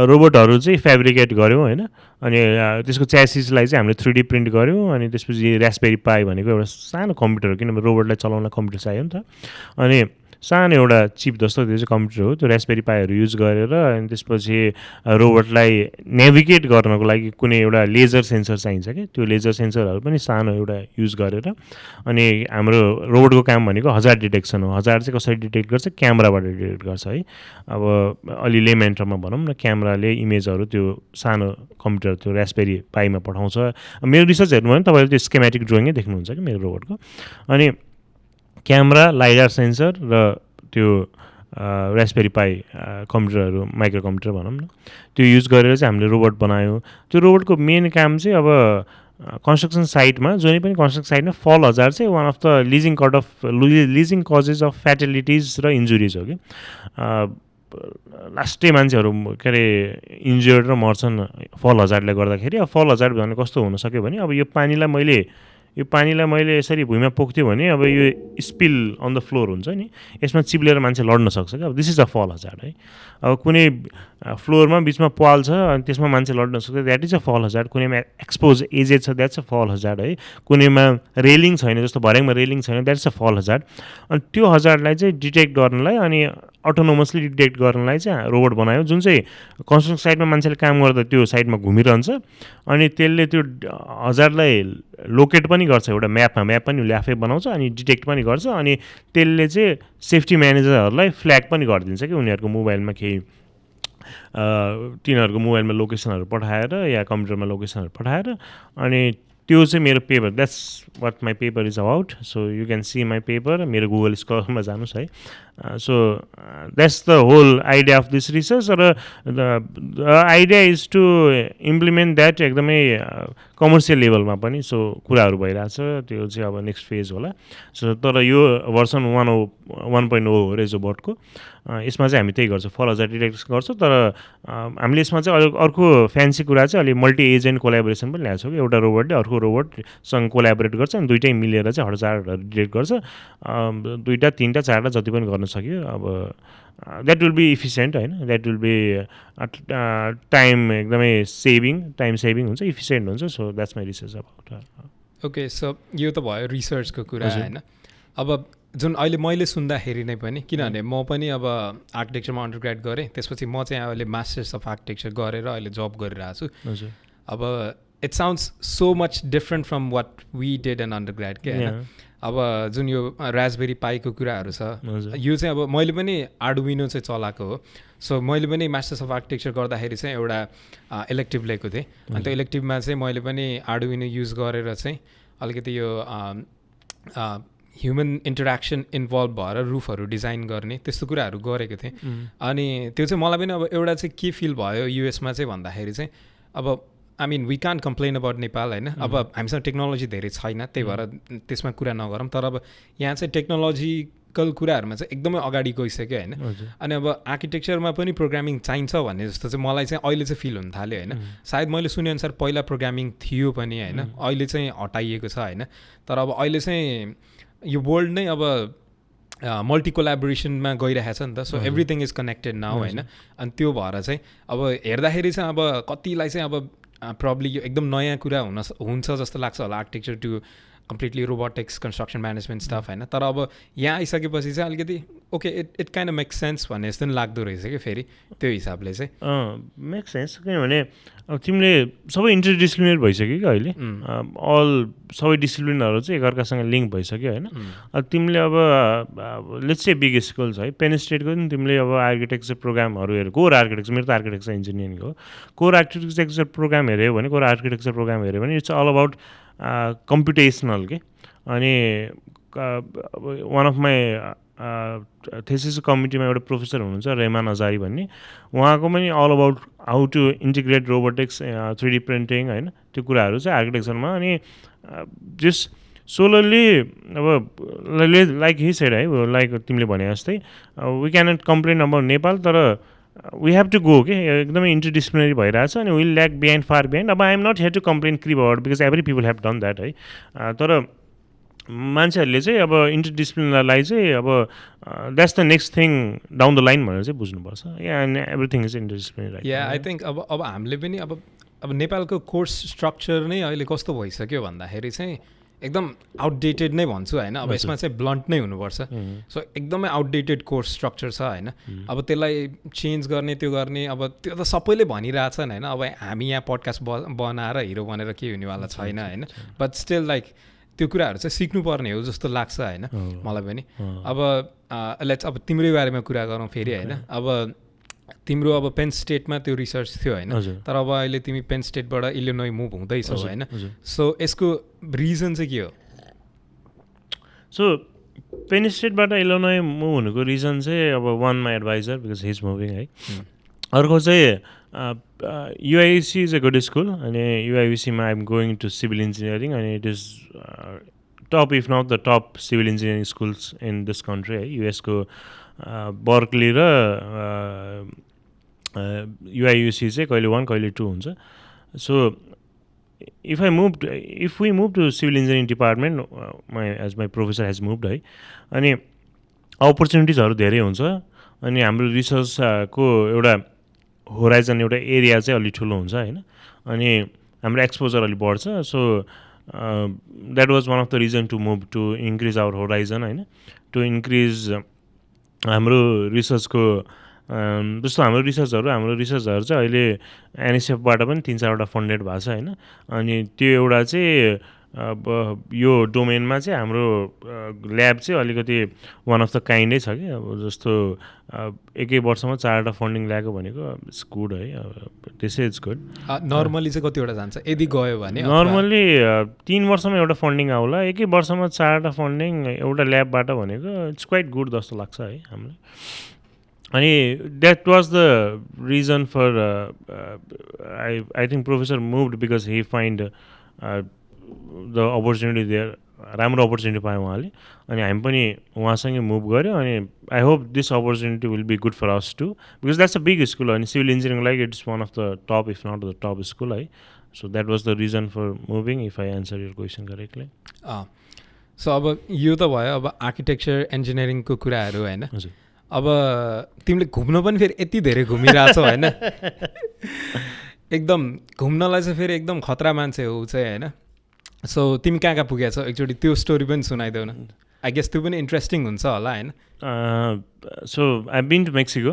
रोबोटहरू चाहिँ फेब्रिकेट गऱ्यौँ होइन, अनि त्यसको च्यासिसलाई चाहिँ हामीले 3D प्रिन्ट गऱ्यौँ, अनि त्यसपछि रास्पबेरी पाई भनेको एउटा सानो कम्प्युटर, किनभने रोबोटलाई चलाउन कम्प्युटर चाहियो नि त, अनि सानो एउटा चिप जस्तो त्यो चाहिँ कम्प्युटर हो, त्यो रास्पबेरी पाईहरू युज गरेर अनि त्यसपछि रोबोटलाई नेभिगेट गर्नको लागि कुनै एउटा लेजर सेन्सर चाहिन्छ कि, त्यो लेजर सेन्सरहरू पनि सानो एउटा युज गरेर, अनि हाम्रो रोबोटको काम भनेको हजार्ड डिटेक्सन हो। हजार्ड चाहिँ कसरी डिटेक्ट गर्छ, क्यामेराबाट डिटेक्ट गर्छ है। अब अलि लेमेन टर्ममा भनौँ न, क्यामेराले इमेजहरू त्यो सानो कम्प्युटर त्यो रास्पबेरी पाईमा पठाउँछ। मेरो रिसर्च हेर्नुभयो भने तपाईँले त्यो स्केमेटिक ड्रइङै देख्नुहुन्छ कि मेरो रोबोटको। अनि क्यामेरा, लाइडार सेन्सर र त्यो रास्पबेरी पाई कम्प्युटरहरू, माइक्रो कम्प्युटर भनौँ न, त्यो युज गरेर चाहिँ हामीले रोबोट बनायौँ। त्यो रोबोटको मेन काम चाहिँ अब कन्स्ट्रक्सन साइटमा, जुनै पनि कन्स्ट्रक्सन साइटमा फल हजार्ड चाहिँ one of the leading causes of fatalities र इन्जुरिज हो कि। लास्टै मान्छेहरू के अरे इन्जुर्ड र मर्छन् फल हजार्डले गर्दाखेरि। अब फल हजार्ड भने कस्तो हुनसक्यो भने अब यो पानीलाई मैले यसरी भुइँमा पोख्थ्यो भने अब यो स्पिल अन द फ्लोर हुन्छ नि, यसमा चिप्लेर मान्छे लड्न सक्छ क्या। अब दिस इज अ फल हजार्ड है। अब कुनै फ्लोरमा बिचमा पाल छ अनि त्यसमा मान्छे लड्न सक्छ, द्याट इज अ फल हजार्ड। कुनैमा एक्सपोज एजेड छ, द्याट्स अ फल हजार्ड है। कुनैमा रेलिङ छैन, जस्तो भर्याङमा रेलिङ छैन, द्याट्स अ फल हजार्ड। अनि त्यो हजार्डलाई चाहिँ डिटेक्ट गर्नलाई अनि अटोनोमसली डिटेक्ट गर्नलाई चाहिँ रोबोट बनायो, जुन चाहिँ कन्स्ट्रक्सन साइटमा मान्छेले काम गर्दा त्यो साइडमा घुमिरहन्छ, अनि त्यसले त्यो हजार्डलाई लोकेट पनि गर्छ एउटा म्याप पनि उसले आफै बनाउँछ अनि डिटेक्ट पनि गर्छ अनि त्यसले चाहिँ सेफ्टी म्यानेजरहरूलाई फ्ल्याग पनि गरिदिन्छ कि उनीहरूको मोबाइलमा केही तिनीहरूको मोबाइलमा लोकेसनहरू पठाएर या कम्प्युटरमा लोकेसनहरू पठाएर अनि त्यो चाहिँ मेरो paper that's what my paper is about so you can see my paper मेरो गुगल स्कलरमा जानुहोस् है so that's the whole idea of this research र the idea is to implement that एकदमै कमर्सियल लेभलमा पनि सो कुराहरू भइरहेछ त्यो चाहिँ अब नेक्स्ट फेज होला सो तर यो भर्सन 1.0 हो रेजोबटको यसमा चाहिँ हामी त्यही गर्छौँ फल हजार डिटेक्ट गर्छौँ तर हामीले यसमा चाहिँ अर्को फ्यान्सी कुरा चाहिँ अलि मल्टी एजेन्ट कोलाबोरेसन पनि ल्याएको छौँ कि एउटा रोबोटले अर्को रोबोटसँग कोलाबोरेट गर्छ अनि दुइटै मिलेर चाहिँ हजारहरू डिटेक्ट गर्छ 2टा 3टा 4टा जति पनि गर्न सक्यो अब द्याट विल बी इफिसियन्ट होइन द्याट विल बी टाइम एकदमै टाइम सेभिङ हुन्छ इफिसियन्ट हुन्छ so that's my research about okay so यो त भयो रिसर्चको कुरा होइन अब जुन अहिले मैले सुन्दाखेरि नै पनि किनभने म पनि अब आर्किटेक्चरमा अन्डरग्रेड गरेँ त्यसपछि म चाहिँ अहिले मास्टर्स अफ आर्किटेक्चर गरेर अहिले जब गरिरहेको छु अब it sounds so much different from what we did in undergrad के होइन अब जुन यो रास्पबेरी पाईको कुराहरू छ यो चाहिँ अब मैले पनि आर्डुइनो चाहिँ चलाएको हो सो मैले पनि मास्टर्स अफ आर्किटेक्चर गर्दाखेरि चाहिँ एउटा इलेक्टिभ लिएको थिएँ अनि त्यो इलेक्टिभमा चाहिँ मैले पनि आर्डुइनो युज गरेर चाहिँ अलिकति यो ह्युमन इन्टरेक्सन इन्भल्भ भएर रुफहरू डिजाइन गर्ने त्यस्तो कुराहरू गरेको थिएँ अनि त्यो चाहिँ मलाई पनि अब एउटा चाहिँ के फिल भयो युएसमा चाहिँ भन्दाखेरि चाहिँ अब I mean we can't complain about Nepal होइन अब हामीसँग टेक्नोलोजी धेरै छैन त्यही भएर त्यसमा कुरा नगरौँ तर अब यहाँ चाहिँ टेक्नोलोजिकल कुराहरूमा चाहिँ एकदमै अगाडि गइसक्यो होइन अनि अब आर्किटेक्चरमा पनि प्रोग्रामिङ चाहिन्छ भन्ने जस्तो चाहिँ मलाई चाहिँ अहिले चाहिँ फिल हुन थाल्यो होइन सायद मैले सुनेअनुसार पहिला प्रोग्रामिङ थियो पनि होइन अहिले चाहिँ हटाइएको छ होइन तर अब अहिले चाहिँ यो वर्ल्ड नै अब मल्टी कोलाबोरेसनमा गइरहेको छ नि त so everything is connected now होइन अनि त्यो भएर चाहिँ अब हेर्दाखेरि चाहिँ अब कतिलाई चाहिँ अब प्रब्ली यो एकदम नयाँ कुरा हुन्छ जस्तो लाग्छ होला architecture to completely robotics construction management staff होइन तर अब यहाँ आइसकेपछि चाहिँ अलिकति okay it kind of make sense भन्ने जस्तो पनि लाग्दो रहेछ कि फेरि त्यो हिसाबले चाहिँ मेक सेन्स किनभने अब तिमीले सबै इन्टरडिसिप्लिनरी भइसक्यो कि अहिले अल सबै डिसिप्लिनहरू चाहिँ एकअर्कासँग लिङ्क भइसक्यो होइन तिमीले अब लेट्स से बिग स्कुल्स है पेन स्टेटको पनि तिमीले अब आर्किटेक्चर प्रोग्रामहरू हेऱ्यो कोर आर्किटेक्चर मेरो त आर्किटेक्चर इन्जिनियरिङ हो कोर आर्किटेक्चर प्रोग्राम हेऱ्यो भने कोर आर्किटेक्चर प्रोग्राम हेऱ्यो भने इट्स अल अबाउट कम्प्युटेसनल के अनि वान अफ माई थेसिस कमिटीमा एउटा प्रोफेसर हुनुहुन्छ रेमान अजारी भन्ने उहाँको पनि all about how to integrate robotics 3D printing होइन त्यो कुराहरू चाहिँ आर्किटेक्चरमा अनि जस सोलरली अब लाइक हि सेड है लाइक तिमीले भने जस्तै we cannot complain about Nepal तर वी हेभ टु गो के एकदमै इन्टरडिसिप्लिनरी भइरहेछ अनि will lack behind far behind अब I am not here to complain creep about because every people have done that है तर मान्छेहरूले चाहिँ अब इन्टरडिसिप्लिनरलाई चाहिँ अब that's the next thing down the line भनेर चाहिँ बुझ्नुपर्छ and everything is interdisciplinary yeah I think अब हामीले पनि अब नेपालको कोर्स स्ट्रक्चर नै अहिले कस्तो भइसक्यो भन्दाखेरि चाहिँ एकदम आउटडेटेड नै भन्छु होइन अब यसमा चाहिँ ब्लन्ट नै हुनुपर्छ सो एकदमै आउटडेटेड कोर्स स्ट्रक्चर छ होइन अब त्यसलाई चेन्ज गर्ने त्यो गर्ने अब त्यो त सबैले भनिरहेछन् होइन अब हामी यहाँ पडकास्ट बनाएर हिरो बनेर के हुनेवाला छैन होइन बट स्टिल लाइक त्यो कुराहरू चाहिँ सिक्नुपर्ने हो जस्तो लाग्छ होइन मलाई पनि अब लेट्स अब तिम्रै बारेमा कुरा गरौँ फेरि होइन अब तिम्रो अब पेन स्टेटमा त्यो रिसर्च थियो होइन तर अब अहिले तिमी पेन स्टेटबाट इलिनोई मुभ हुँदैछौ होइन सो यसको रिजन चाहिँ के हो सो पेन स्टेटबाट इलिनोई मुभ हुनुको रिजन चाहिँ अब one my adviser because his moving है अर्को चाहिँ UIUC is a good school अनि UIUCमा I'm going to civil engineering अनि it is top if not the top civil engineering schools in this country है युएसको बर्कली र UIUC चाहिँ कहिले 1 कहिले 2 हुन्छ so if we move to civil engineering department as my professor has moved है अनि अपर्च्युनिटिजहरू धेरै हुन्छ अनि हाम्रो रिसर्चको एउटा होराइजन एउटा एरिया चाहिँ अलिक ठुलो हुन्छ होइन अनि हाम्रो एक्सपोजर अलिक बढ्छ so that was one of the reason to move to increase our horizon होइन टु इन्क्रिज हाम्रो रिसर्चको जस्तो हाम्रो रिसर्चहरू चाहिँ अहिले NSFबाट पनि 3-4वटा फन्डेड भएको छ होइन अनि त्यो एउटा चाहिँ अब यो डोमेनमा चाहिँ हाम्रो ल्याब चाहिँ अलिकति वान अफ द काइन्डै छ कि अब जस्तो एकै वर्षमा 4वटा फन्डिङ ल्याएको भनेको इट्स गुड है त्यसै इट्स गुड नर्मली चाहिँ कतिवटा जान्छ यदि गयो भने नर्मली 3 वर्षमा एउटा फन्डिङ आउला एकै वर्षमा 4वटा फन्डिङ एउटा ल्याबबाट भनेको इट्स क्वाइट गुड जस्तो लाग्छ है हामीलाई अनि that was the reason for I think professor moved because he find the opportunity there राम्रो अपर्च्युनिटी पायो उहाँले अनि हामी पनि उहाँसँगै मुभ गऱ्यो अनि I hope this opportunity will be good for us too because that's a big school अनि civil engineering like it's one of the top if not the top school है so that was the reason for moving if I answer your question correctly so अब यो त भयो अब architecture इन्जिनियरिङको कुराहरू होइन अब तिमीले घुम्न पनि फेरि यति धेरै घुमिरहेछौ होइन एकदम घुम्नलाई चाहिँ फेरि एकदम खतरा मान्छे हो चाहिँ होइन सो तिमी कहाँ कहाँ पुगेको छौ एकचोटि त्यो स्टोरी पनि सुनाइदेऊ न आई गेस त्यो पनि इन्ट्रेस्टिङ हुन्छ होला होइन so I been to Mexico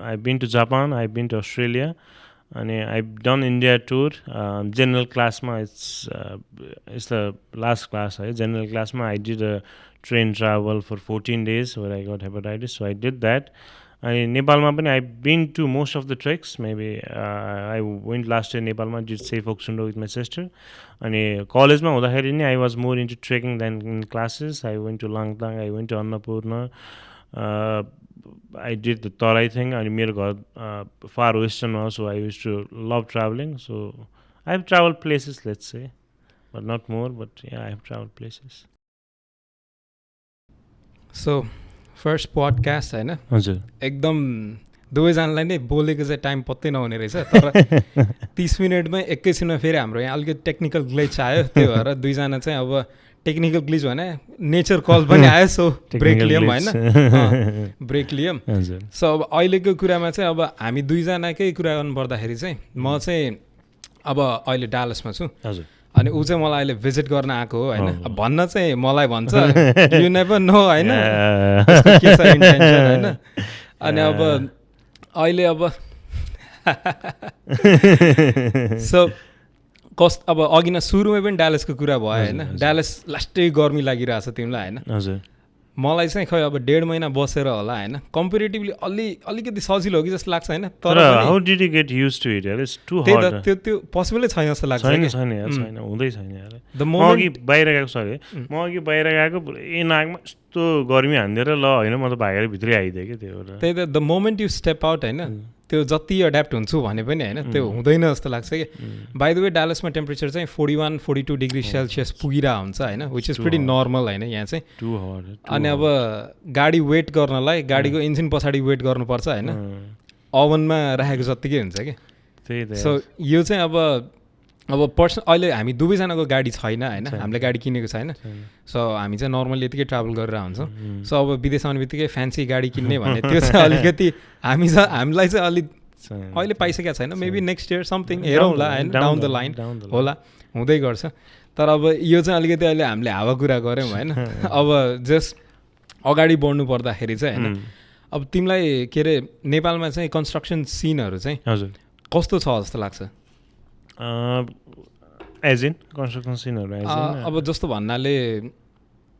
I been to Japan I been to Australia अनि I done India tour general क्लासमा इट्स द लास्ट क्लास है जेनरल क्लासमा I did a train travel for 14 days where I got hepatitis so I did that अनि नेपालमा पनि I been to most of the treks maybe I went last year नेपालमा did Shey Phoksundo with my sister अनि कलेजमा हुँदाखेरि नि I was more into trekking then in classes I went to Langtang I went to Annapurna I did the Terai thing अनि मेरो घर far वेस्टर्नमा so I use to love travelling so I have travel places let's say but not more but I have travel places so first podcast होइन हजुर एकदम दुवैजनालाई नै बोलेको चाहिँ टाइम पत्तै नहुने रहेछ तर 30 मिनटमै एकैछिनमा फेरि हाम्रो यहाँ अलिकति टेक्निकल ग्लिच आयो त्यो भएर दुईजना चाहिँ अब टेक्निकल ग्लिच भने नेचर कल पनि आयो सो ब्रेक लियौँ होइन ब्रेक लियौँ सो अब अहिलेको कुरामा चाहिँ अब हामी दुईजनाकै कुरा गर्नुपर्दाखेरि चाहिँ म चाहिँ अब अहिले डालसमा छु हजुर अनि ऊ चाहिँ मलाई अहिले भिजिट गर्न आएको हो होइन भन्न चाहिँ मलाई भन्छ यु नेभर नो होइन के छ इन्टेन्सन होइन अनि अब अहिले अब सो अब अघि न सुरुमै पनि डालसको कुरा भयो होइन डालस लास्टै गर्मी लागिरहेछ तिमीलाई होइन हजुर मलाई चाहिँ खै अब 1.5 महिना बसेर होला होइन कम्पेरिटिभली अलिकति सजिलो हो कि जस्तो लाग्छ होइन तर how did you get used to it यार इट्स टु हट त्यो पोसिबलै छैन जस्तो लाग्छ छैन छैन हुँदै छैन यार म अघि बाहिर गएको सरी म अघि बाहिर गएको ए नाकमा यस्तो गर्मी हान्दिएर ल होइन म त भागेर भित्रै आइदिएँ कि त्यो त्यही त the moment you step out होइन त्यो जति एड्याप्ट हुन्छु भने पनि होइन त्यो हुँदैन जस्तो लाग्छ कि बाई द वे डालसमा टेम्परेचर चाहिँ 41-42 डिग्री सेल्सियस पुगिरहेको हुन्छ होइन विच इज प्रिटी नर्मल होइन यहाँ चाहिँ अनि अब गाडी वेट गर्नलाई गाडीको इन्जिन पछाडि वेट गर्नुपर्छ होइन ओभनमा राखेको जत्तिकै हुन्छ कि सो यो चाहिँ अब अहिले हामी दुवैजनाको गाडी छैन होइन हामीले गाडी किनेको छैन सो हामी चाहिँ नर्मली यतिकै ट्राभल गरेर हुन्छौँ सो अब विदेश आउने बित्तिकै फ्यान्सी गाडी किन्ने भन्ने त्यो चाहिँ अलिकति हामीलाई चाहिँ अलिक अहिले पाइसकेको छैन मेबी नेक्स्ट इयर समथिङ हेरौँला होइन डाउन द लाइन होला हुँदै गर्छ तर अब यो चाहिँ अलिकति अहिले हामीले हावा कुरा गऱ्यौँ होइन अब जस्ट अगाडि बढ्नु पर्दाखेरि चाहिँ होइन अब तिमीलाई के अरे नेपालमा चाहिँ कन्स्ट्रक्सन सिनहरू चाहिँ हजुर कस्तो छ जस्तो लाग्छ एज इन कन्स्ट्रक्सन सिनहरू अब जस्तो भन्नाले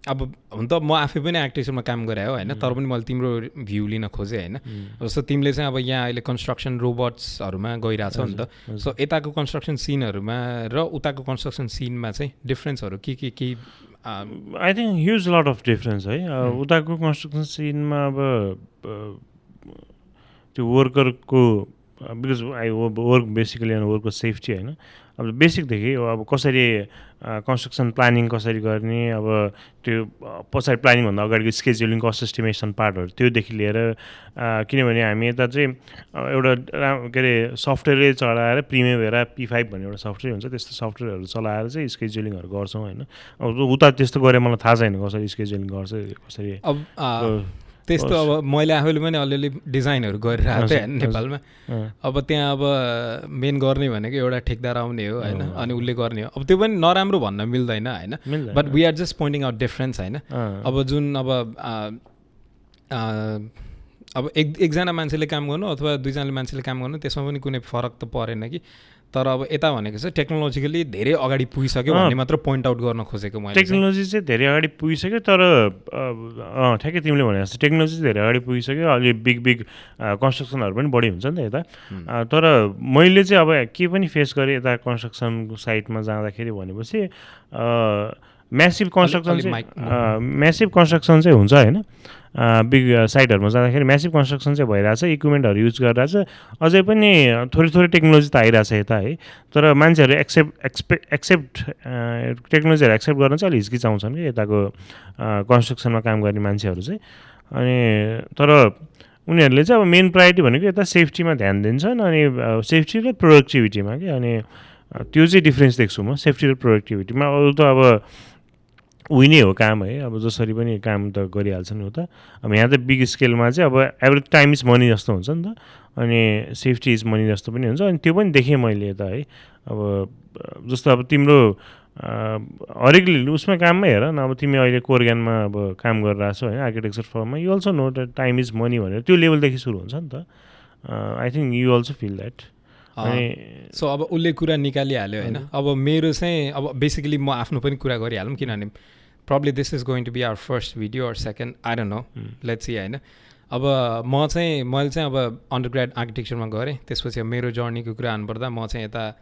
अब हुन त म आफै पनि आर्किटेक्चरमा काम गरेँ हो होइन तर पनि मैले तिम्रो भ्यू लिन खोजेँ होइन जस्तो तिमीले चाहिँ अब यहाँ अहिले कन्स्ट्रक्सन रोबोट्सहरूमा गइरहेछौ नि त सो यताको कन्स्ट्रक्सन सिनहरूमा र उताको कन्स्ट्रक्सन सिनमा चाहिँ डिफ्रेन्सहरू के I think huge lot of difference है उताको कन्स्ट्रक्सन सिनमा अब त्यो वर्करको because I work basically and वर्कको सेफ्टी होइन अब बेसिकदेखि अब कसरी कन्स्ट्रक्सन प्लानिङ कसरी गर्ने अब त्यो पछाडि प्लानिङभन्दा अगाडिको स्केड्युलिङ कस्ट एस्टिमेसन पार्टहरू त्योदेखि लिएर किनभने हामी यता चाहिँ एउटा के अरे सफ्टवेयरै चलाएर प्रिमेभेरा P5 भन्ने एउटा सफ्टवेयर हुन्छ त्यस्तो सफ्टवेयरहरू चलाएर चाहिँ स्केड्युलिङहरू गर्छौँ होइन अब उता त्यस्तो गरेर मलाई थाहा छैन कसरी स्केड्युलिङ गर्छ कसरी त्यस्तो अब मैले आफैले पनि अलिअलि डिजाइनहरू गरिरहेको थिएँ नेपालमा अब त्यहाँ अब मेन गर्ने भनेको एउटा ठेकदार आउने हो होइन अनि उसले गर्ने हो अब त्यो पनि नराम्रो भन्न मिल्दैन होइन but we are just pointing out difference होइन अब जुन अब एकजना मान्छेले काम गर्नु अथवा दुईजनाले मान्छेले काम गर्नु त्यसमा पनि कुनै फरक त परेन कि तर अब यता भनेको चाहिँ टेक्नोलोजिकली धेरै अगाडि पुगिसक्यो भन्ने मात्र पोइन्ट आउट गर्न खोजेको मैले टेक्नोलोजी चाहिँ धेरै अगाडि पुगिसक्यो तर ठ्याक्कै तिमीले भने जस्तो टेक्नोलोजी चाहिँ धेरै अगाडि पुगिसक्यो अलि बिग कन्स्ट्रक्सनहरू पनि बढी हुन्छ नि त यता तर मैले चाहिँ अब के पनि फेस गरेँ यता कन्स्ट्रक्सनको साइटमा जाँदाखेरि भनेपछि म्यासिभ कन्स्ट्रक्सन चाहिँ हुन्छ होइन बिग साइटहरूमा जाँदाखेरि म्यासिभ कन्स्ट्रक्सन चाहिँ भइरहेछ इक्विपमेन्टहरू युज गरिरहेछ अझै पनि थोरै टेक्नोलोजी त आइरहेछ यता है तर मान्छेहरू एक्सेप्ट टेक्नोलोजीहरू एक्सेप्ट गर्न चाहिँ अलिक हिचकिचाउँछन् कि यताको कन्स्ट्रक्सनमा काम गर्ने मान्छेहरू चाहिँ अनि तर उनीहरूले चाहिँ अब मेन प्रायोरिटी भनेको यता सेफ्टीमा ध्यान दिन्छन् अनि सेफ्टी र प्रोडक्टिभिटीमा कि अनि त्यो चाहिँ डिफ्रेन्स देख्छु म सेफ्टी र प्रोडक्टिभिटीमा अरू त अब उही नै हो काम है अब जसरी पनि काम त गरिहाल्छन् हो त अब यहाँ त बिग स्केलमा चाहिँ अब एभ्री टाइम इज मनी जस्तो हुन्छ नि त अनि सेफ्टी इज मनी जस्तो पनि हुन्छ अनि त्यो पनि देखेँ मैले यता है अब जस्तो अब तिम्रो हरेक उसमा काममै हेर न अब तिमी अहिले कोरगानमा अब काम गरिरहेछौ होइन आर्किटेक्चर फर्ममा you also know that time is money भनेर त्यो लेभलदेखि सुरु हुन्छ नि त I think you also feel that so अब उसले कुरा निकालिहाल्यो होइन अब मेरो चाहिँ अब बेसिकली म आफ्नो पनि कुरा गरिहालौँ किनभने probably this is going to be our first video or second I don't know let's see होइन अब मैले चाहिँ अब अन्डरग्रेड आर्किटेक्चरमा गरेँ त्यसपछि अब मेरो जर्नीको कुरा हान्नुपर्दा म चाहिँ यता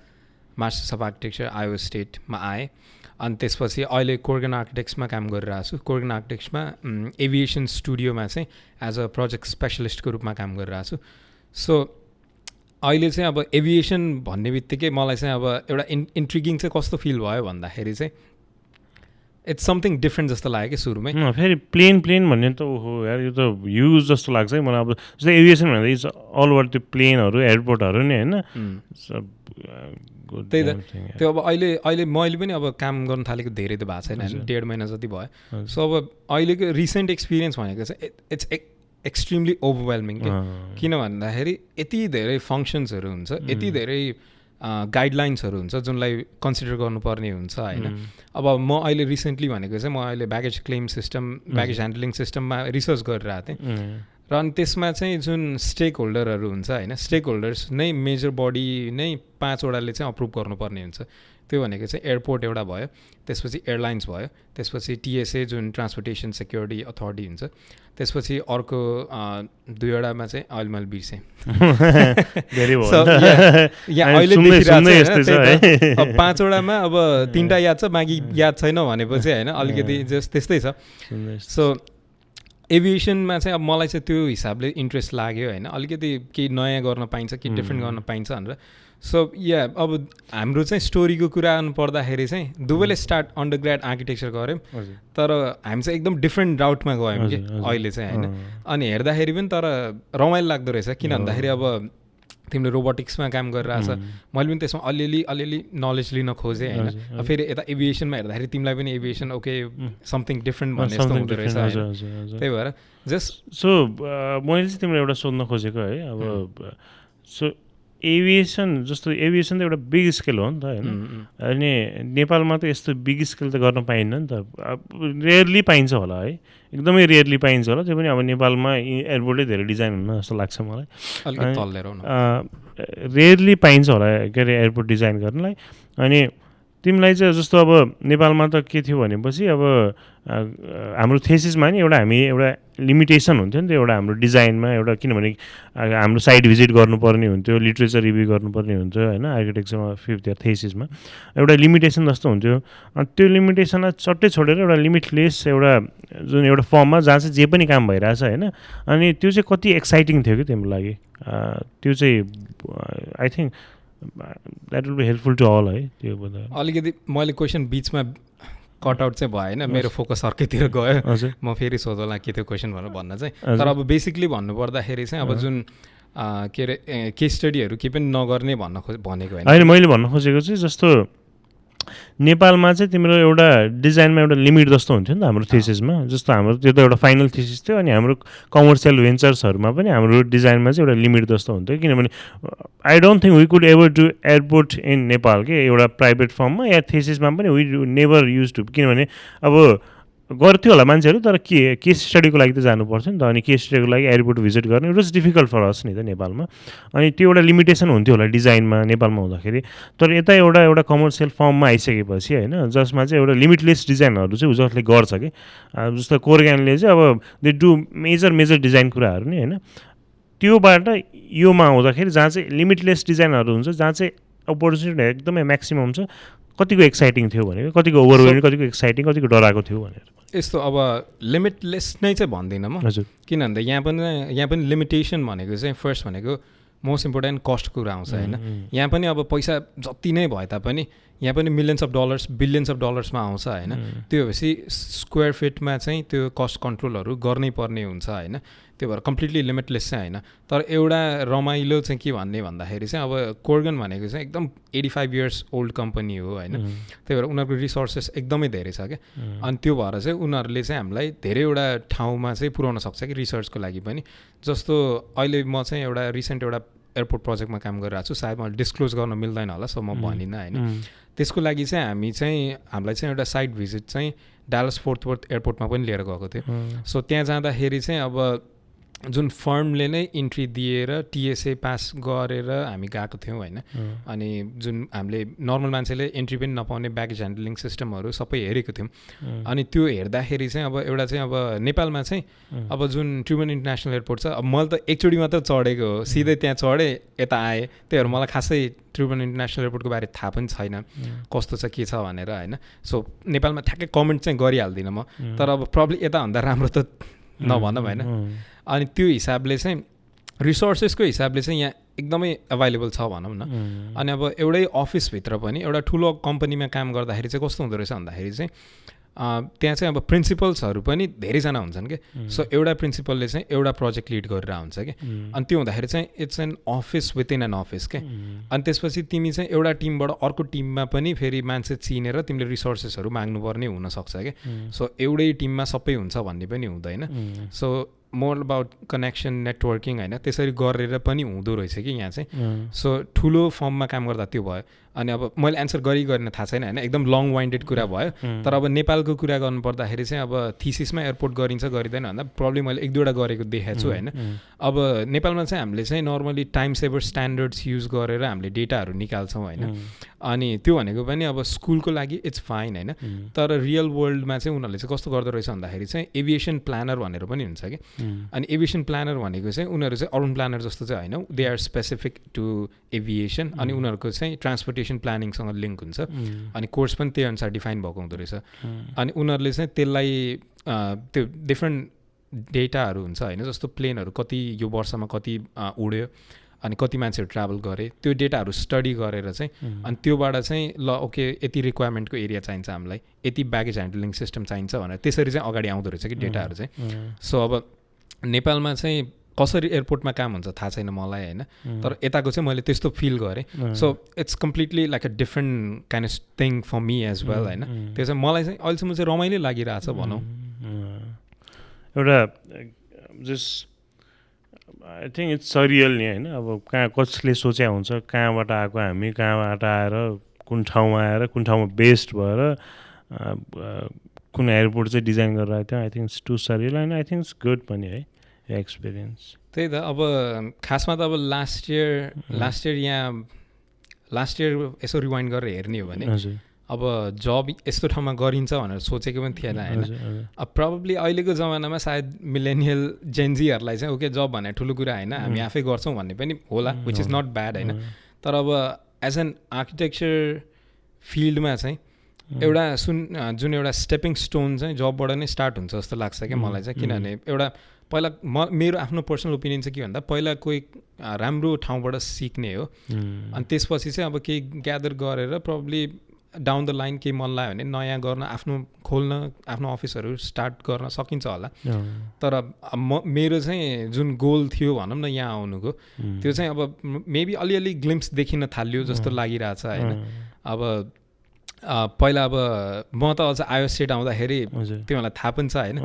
मास्टर्स अफ आर्किटेक्चर आयो स्टेटमा आएँ अनि त्यसपछि अहिले कोर्गन आर्किटेक्ट्समा काम गरिरहेको छु कोर्गन आर्किटेक्ट्समा एभिएसन स्टुडियोमा चाहिँ एज अ प्रोजेक्ट स्पेसलिस्टको रूपमा काम गरिरहेको छु सो अहिले चाहिँ अब एभिएसन भन्ने बित्तिकै मलाई चाहिँ अब एउटा इन्ट्रिगिङ चाहिँ कस्तो फिल भयो भन्दाखेरि चाहिँ इट्स समथिङ डिफ्रेन्ट जस्तो लाग्यो कि सुरुमै फेरि प्लेन भन्ने त ओहो यार यो त युज जस्तो लाग्छ है मलाई अब जस्तै एभिएसन भन्दा इट्स अल ओभर त्यो प्लेनहरू एयरपोर्टहरू नि होइन त्यही त त्यो अब अहिले मैले पनि अब काम गर्न थालेको धेरै त भएको छैन होइन 1.5 महिना जति भयो सो अब अहिलेको रिसेन्ट एक्सपिरियन्स भनेको चाहिँ इट्स एक्सट्रिमली ओभरवेल्मिङ किन भन्दाखेरि यति धेरै फङ्सन्सहरू हुन्छ यति धेरै गाइडलाइन्सहरू हुन्छ जुनलाई कन्सिडर गर्नुपर्ने हुन्छ होइन अब म अहिले रिसेन्टली भनेको चाहिँ म अहिले baggage claim system baggage handling सिस्टममा रिसर्च गरिरहेको थिएँ र अनि त्यसमा चाहिँ जुन स्टेक होल्डरहरू हुन्छ होइन स्टेक होल्डर्स नै मेजर बडी नै 5 वटाले चाहिँ अप्रुभ गर्नुपर्ने हुन्छ त्यो भनेको चाहिँ एयरपोर्ट एउटा भयो त्यसपछि एयरलाइन्स भयो त्यसपछि टिएसए जुन ट्रान्सपोर्टेसन सेक्युरिटी अथोरिटी हुन्छ त्यसपछि अर्को 2वटामा चाहिँ अहिले मैले बिर्सेँ अहिले देखिरहेको अब 5वटामा अब 3टा याद छ बाँकी याद छैन भनेपछि होइन अलिकति जस्ट त्यस्तै छ सो एभिएसनमा चाहिँ अब मलाई चाहिँ त्यो हिसाबले इन्ट्रेस्ट लाग्यो होइन अलिकति केही नयाँ गर्न पाइन्छ केही डिफ्रेन्ट गर्न पाइन्छ भनेर सो या अब हाम्रो चाहिँ स्टोरीको कुरा गर्नुपर्दाखेरि चाहिँ दुवैले स्टार्ट अन्डरग्रेड आर्किटेक्चर गऱ्यौँ तर हामी चाहिँ एकदम डिफ्रेन्ट राउटमा गयौँ कि अहिले चाहिँ होइन अनि हेर्दाखेरि पनि तर रमाइलो लाग्दो रहेछ किन भन्दाखेरि अब तिमीले रोबोटिक्समा काम गरिरहेछ मैले पनि त्यसमा अलिअलि नलेज लिन खोजेँ होइन फेरि यता एभिएसनमा हेर्दाखेरि तिमीलाई पनि एभिएसन ओके समथिङ डिफ्रेन्ट भन्ने जस्तो हुँदो रहेछ त्यही भएर जस्ट सो मैले चाहिँ तिमीलाई एउटा सोध्न खोजेको है अब सो एभिएसन जस्तो एभिएसन त एउटा बिग स्केल हो नि त होइन अनि नेपालमा त यस्तो बिग स्केल त गर्न पाइन्न नि त रेयरली पाइन्छ होला है एकदमै रेयरली पाइन्छ होला त्यो पनि अब नेपालमा एयरपोर्टै धेरै डिजाइन हुन्न जस्तो लाग्छ मलाई रेयरली पाइन्छ होला के अरे एयरपोर्ट डिजाइन गर्नलाई अनि तिमीलाई चाहिँ जस्तो अब नेपालमा त के थियो भनेपछि अब हाम्रो थेसिसमा नि हामी एउटा लिमिटेसन हुन्थ्यो नि त एउटा हाम्रो डिजाइनमा एउटा किनभने हाम्रो साइट भिजिट गर्नुपर्ने हुन्थ्यो लिट्रेचर रिभ्यू गर्नुपर्ने हुन्थ्यो होइन आर्किटेक्चरमा 5th इयर थेसिसमा एउटा लिमिटेसन जस्तो हुन्थ्यो अनि त्यो लिमिटेसनलाई चट्टै छोडेर एउटा लिमिटलेस एउटा जुन एउटा फर्ममा जहाँ चाहिँ जे पनि काम भइरहेछ होइन अनि त्यो चाहिँ कति एक्साइटिङ थियो कि तिम्रो लागि त्यो चाहिँ I think that will be helpful to all है त्यो अलिकति मैले क्वेसन बिचमा कटआउट चाहिँ भयो होइन मेरो फोकस अर्कैतिर गयो म फेरि सोधौँला के त्यो क्वेसन भनेर भन्न चाहिँ तर अब बेसिकली भन्नुपर्दाखेरि चाहिँ अब जुन के अरे केस स्टडीहरू केही पनि नगर्ने भनेको होइन मैले भन्न खोजेको चाहिँ जस्तो नेपालमा चाहिँ तिम्रो एउटा डिजाइनमा एउटा लिमिट जस्तो हुन्थ्यो नि त हाम्रो थेसिसमा जस्तो हाम्रो त्यो त एउटा फाइनल थेसिस थियो अनि हाम्रो कमर्सियल भेन्चर्सहरूमा पनि हाम्रो डिजाइनमा चाहिँ एउटा लिमिट जस्तो हुन्थ्यो किनभने I don't think we could ever do airport in Nepal के एउटा प्राइभेट फर्ममा या थेसिसमा पनि वी नेभर युज टु किनभने अब गर्थ्यो होला मान्छेहरू, तर केस स्टडीको लागि त जानुपर्छ नि त, अनि केस स्टडीको लागि एयरपोर्ट भिजिट गर्ने इट वाज डिफिकल्ट फर अस नि त नेपालमा। अनि त्यो एउटा लिमिटेसन हुन्थ्यो होला डिजाइनमा नेपालमा हुँदाखेरि, तर यता एउटा कमर्सियल फर्ममा आइसकेपछि होइन, जसमा चाहिँ एउटा लिमिटलेस डिजाइनहरू चाहिँ जसले गर्छ कि, जस्तो कोर्गानले चाहिँ अब दे डु मेजर डिजाइन कुराहरू नि होइन, त्योबाट योमा आउँदाखेरि जहाँ चाहिँ लिमिटलेस डिजाइनहरू हुन्छ, जहाँ चाहिँ अपर्च्युनिटी एकदमै म्याक्सिमम छ, कतिको एक्साइटिङ थियो भनेको, कतिको ओभरवेल्मिङ, कतिको एक्साइटिङ, कतिको डराएको थियो भनेर। यस्तो अब लिमिटलेस नै चाहिँ भन्दिनँ म, हजुर, किन भन्दा यहाँ पनि लिमिटेसन भनेको चाहिँ फर्स्ट भनेको मोस्ट इम्पोर्टेन्ट कस्टको कुरा आउँछ होइन। यहाँ पनि अब पैसा जति नै भए तापनि यहाँ पनि millions of dollars billions of डलर्समा आउँछ होइन। त्यो भएपछि स्क्वायर फिटमा चाहिँ त्यो कस्ट कन्ट्रोलहरू गर्नै पर्ने हुन्छ होइन। त्यो भएर कम्प्लिटली लिमिटलेस चाहिँ होइन। तर एउटा रमाइलो चाहिँ के भन्दाखेरि चाहिँ अब कोर्गन भनेको चाहिँ एकदम 85 इयर्स ओल्ड कम्पनी हो होइन। त्यही भएर उनीहरूको रिसोर्सेस एकदमै धेरै छ क्या। अनि त्यो भएर चाहिँ उनीहरूले चाहिँ हामीलाई धेरैवटा ठाउँमा चाहिँ पुर्याउन सक्छ कि रिसर्चको लागि पनि। जस्तो अहिले म चाहिँ एउटा रिसेन्ट एउटा एयरपोर्ट प्रोजेक्टमा काम गरिरहेको छु, सायद मैले डिस्क्लोज गर्न मिल्दैन होला, सो म भनिनँ होइन। त्यसको लागि चाहिँ हामीलाई चाहिँ एउटा साइट भिजिट चाहिँ डालस फोर्ट वर्थ एयरपोर्टमा पनि लिएर गएको थियो। सो त्यहाँ जाँदाखेरि चाहिँ अब जुन फर्मले नै इन्ट्री दिएर टिएसए पास गरेर हामी गएको थियौँ होइन। अनि जुन हामीले नर्मल मान्छेले इन्ट्री पनि नपाउने ब्यागेज ह्यान्डलिङ सिस्टमहरू सबै हेरेको थियौँ। अनि त्यो हेर्दाखेरि चाहिँ अब एउटा चाहिँ अब नेपालमा चाहिँ अब जुन ट्रिब्युन इन्टरनेसनल एयरपोर्ट छ, अब मैले त एकचोटि मात्र चढेको हो, सिधै त्यहाँ चढेँ यता आएँ। त्यही भएर मलाई खासै ट्रिब्युन इन्टरनेसनल एयरपोर्टको बारे थाहा पनि छैन कस्तो छ के छ भनेर होइन। सो नेपालमा ठ्याक्कै कमेन्ट चाहिँ गरिहाल्दिनँ म, तर अब प्रब्लम यताभन्दा राम्रो त नभनौँ होइन। अनि त्यो हिसाबले चाहिँ रिसोर्सेसको हिसाबले चाहिँ यहाँ एकदमै एभाइलेबल छ भनौँ न। अनि अब एउटै अफिसभित्र पनि एउटा ठुलो कम्पनीमा काम गर्दाखेरि चाहिँ कस्तो हुँदो रहेछ भन्दाखेरि चाहिँ त्यहाँ चाहिँ अब प्रिन्सिपल्सहरू पनि धेरैजना हुन्छन् कि। सो एउटा प्रिन्सिपलले चाहिँ एउटा प्रोजेक्ट लिड गरेर हुन्छ कि। अनि त्यो हुँदाखेरि चाहिँ it's an office within an office के। अनि त्यसपछि तिमी चाहिँ एउटा टिमबाट अर्को टिममा पनि फेरि मान्छे चिनेर तिमीले रिसोर्सेसहरू माग्नुपर्ने हुनसक्छ कि। सो एउटै टिममा सबै हुन्छ भन्ने पनि हुँदैन। So more about connection networking होइन, त्यसरी गरेर पनि हुँदो रहेछ कि यहाँ चाहिँ। सो ठुलो फर्ममा काम गर्दा त्यो भयो। अनि अब मैले एन्सर गरिन थाहा छैन होइन, एकदम लङ वाइन्डेड कुरा भयो। तर अब नेपालको कुरा गर्नुपर्दाखेरि चाहिँ अब थिसिसमा एयरपोर्ट गरिन्छ गरिँदैन भन्दा प्रब्लम मैले एक दुईवटा गरेको देखाएको छु होइन। अब नेपालमा चाहिँ हामीले चाहिँ normally time shaver standards use गरेर हामीले डेटाहरू निकाल्छौँ होइन। अनि त्यो भनेको पनि अब स्कुलको लागि इट्स फाइन होइन। तर रियल वर्ल्डमा चाहिँ उनीहरूले चाहिँ कस्तो गर्दो रहेछ भन्दाखेरि चाहिँ एभिएसन प्लानर भनेर पनि हुन्छ कि। अनि एभिएसन प्लानर भनेको चाहिँ उनीहरू चाहिँ अर्बन प्लानर जस्तो चाहिँ होइन, they are specific to aviation. अनि उनीहरूको चाहिँ ट्रान्सपोर्टेसन प्लानिङसँग लिङ्क हुन्छ। अनि कोर्स पनि त्यही अनुसार डिफाइन भएको हुँदो रहेछ। अनि उनीहरूले चाहिँ त्यसलाई त्यो डिफ्रेन्ट डेटाहरू हुन्छ होइन, जस्तो प्लेनहरू कति यो वर्षमा कति उड्यो अनि कति मान्छेहरू ट्राभल गरे, त्यो डेटाहरू स्टडी गरेर चाहिँ अनि त्योबाट चाहिँ ल ओके यति रिक्वायरमेन्टको एरिया चाहिन्छ हामीलाई, यति ब्यागेज ह्यान्डलिङ सिस्टम चाहिन्छ भनेर त्यसरी चाहिँ अगाडि आउँदो रहेछ कि डेटाहरू चाहिँ। सो अब नेपालमा चाहिँ कसरी एयरपोर्टमा काम हुन्छ थाहा छैन मलाई होइन, तर यताको चाहिँ मैले त्यस्तो फिल गरेँ। So it's completely like a different kind of thing for me as well होइन। त्यो चाहिँ मलाई चाहिँ अहिलेसम्म चाहिँ रमाइलो लागिरहेछ भनौँ। एउटा just I think it's surreal नि होइन। अब कहाँ कसले सोचे हुन्छ, कहाँबाट आएको हामी, कहाँबाट आएर कुन ठाउँमा आएर कुन ठाउँमा बेस्ड भएर कुन एयरपोर्ट चाहिँ डिजाइन गरेर आएको थियो। I think it's too surreal and I think it's good पनि है एक्सपिरियन्स। त्यही त अब खासमा त अब लास्ट इयर यसो रिवाइन्ड गरेर हेर्ने हो भने अब जब यस्तो ठाउँमा गरिन्छ भनेर सोचेको पनि थिएन होइन। अब प्रब्लली अहिलेको जमानामा सायद मिलेनियल जेन्जीहरूलाई चाहिँ ओके जब भने ठुलो कुरा होइन, हामी आफै गर्छौँ भन्ने पनि होला, विच इज नट ब्याड होइन। तर अब एज एन आर्किटेक्चर फिल्डमा चाहिँ एउटा जुन एउटा स्टेपिङ स्टोन चाहिँ जबबाट नै स्टार्ट हुन्छ जस्तो लाग्छ क्या मलाई चाहिँ। किनभने एउटा पहिला मेरो आफ्नो पर्सनल ओपिनियन चाहिँ के भन्दा पहिला कोही राम्रो ठाउँबाट सिक्ने हो। अनि त्यसपछि चाहिँ अब केही ग्यादर गरेर प्रब्लली डाउन द लाइन केही मन लाग्यो भने नयाँ गर्न आफ्नो अफिसहरू स्टार्ट गर्न सकिन्छ होला। तर मेरो चाहिँ जुन गोल थियो भनौँ न यहाँ आउनुको, त्यो चाहिँ अब मेबी अलिअलि ग्लिम्प्स देखिन थाल्यो जस्तो लागिरहेछ होइन। अब पहिला अब म त अझ आयो सेट आउँदाखेरि तिमीलाई थाहा पनि छ होइन,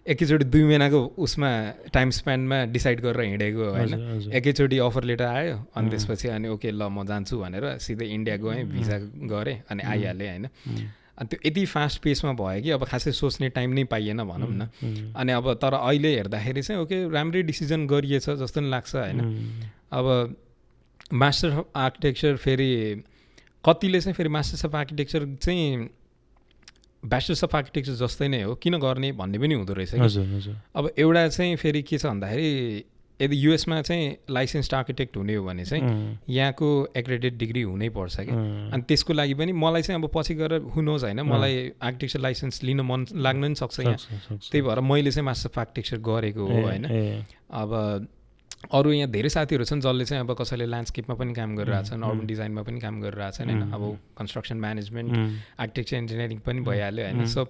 एकैचोटि 2 महिनाको उसमा टाइम स्पेन्डमा डिसाइड गरेर हिँडेको होइन। एकैचोटि अफर लेटर आयो अनि त्यसपछि अनि ओके ल म जान्छु भनेर सिधै इन्डिया गएँ, भिजा गरेँ अनि आइहालेँ होइन। अनि त्यो यति फास्ट पेसमा भयो कि अब खासै सोच्ने टाइम नै पाइएन भनौँ न। अनि अब तर अहिले हेर्दाखेरि चाहिँ ओके राम्रै डिसिजन गरिएछ जस्तो नि लाग्छ होइन। अब मास्टर अफ आर्किटेक्चर फेरि कतिले चाहिँ फेरि मास्टर्स अफ आर्किटेक्चर चाहिँ ब्याचलर्स अफ आर्किटेक्चर जस्तै नै हो किन गर्ने भन्ने पनि हुँदो रहेछ कि। अब एउटा चाहिँ फेरि के छ भन्दाखेरि यदि युएसमा चाहिँ लाइसेन्स्ड आर्किटेक्ट हुने हो भने चाहिँ यहाँको एक्रेडिटेड डिग्री हुनैपर्छ क्या। अनि त्यसको लागि पनि मलाई चाहिँ अब पछि गएर हु नोज होइन मलाई आर्किटेक्चर लाइसेन्स लिन मन लाग्न पनि सक्छ यहाँ। त्यही भएर मैले चाहिँ मास्टर अफ आर्किटेक्चर गरेको हो होइन। अब अरू यहाँ धेरै साथीहरू छन् जसले चाहिँ अब कसैले ल्यान्डस्केपमा पनि काम गरिरहेछन्, अर्बन डिजाइनमा पनि काम गरिरहेछन् होइन। अब कन्स्ट्रक्सन म्यानेजमेन्ट आर्किटेक्चर इन्जिनियरिङ पनि भइहाल्यो होइन। सो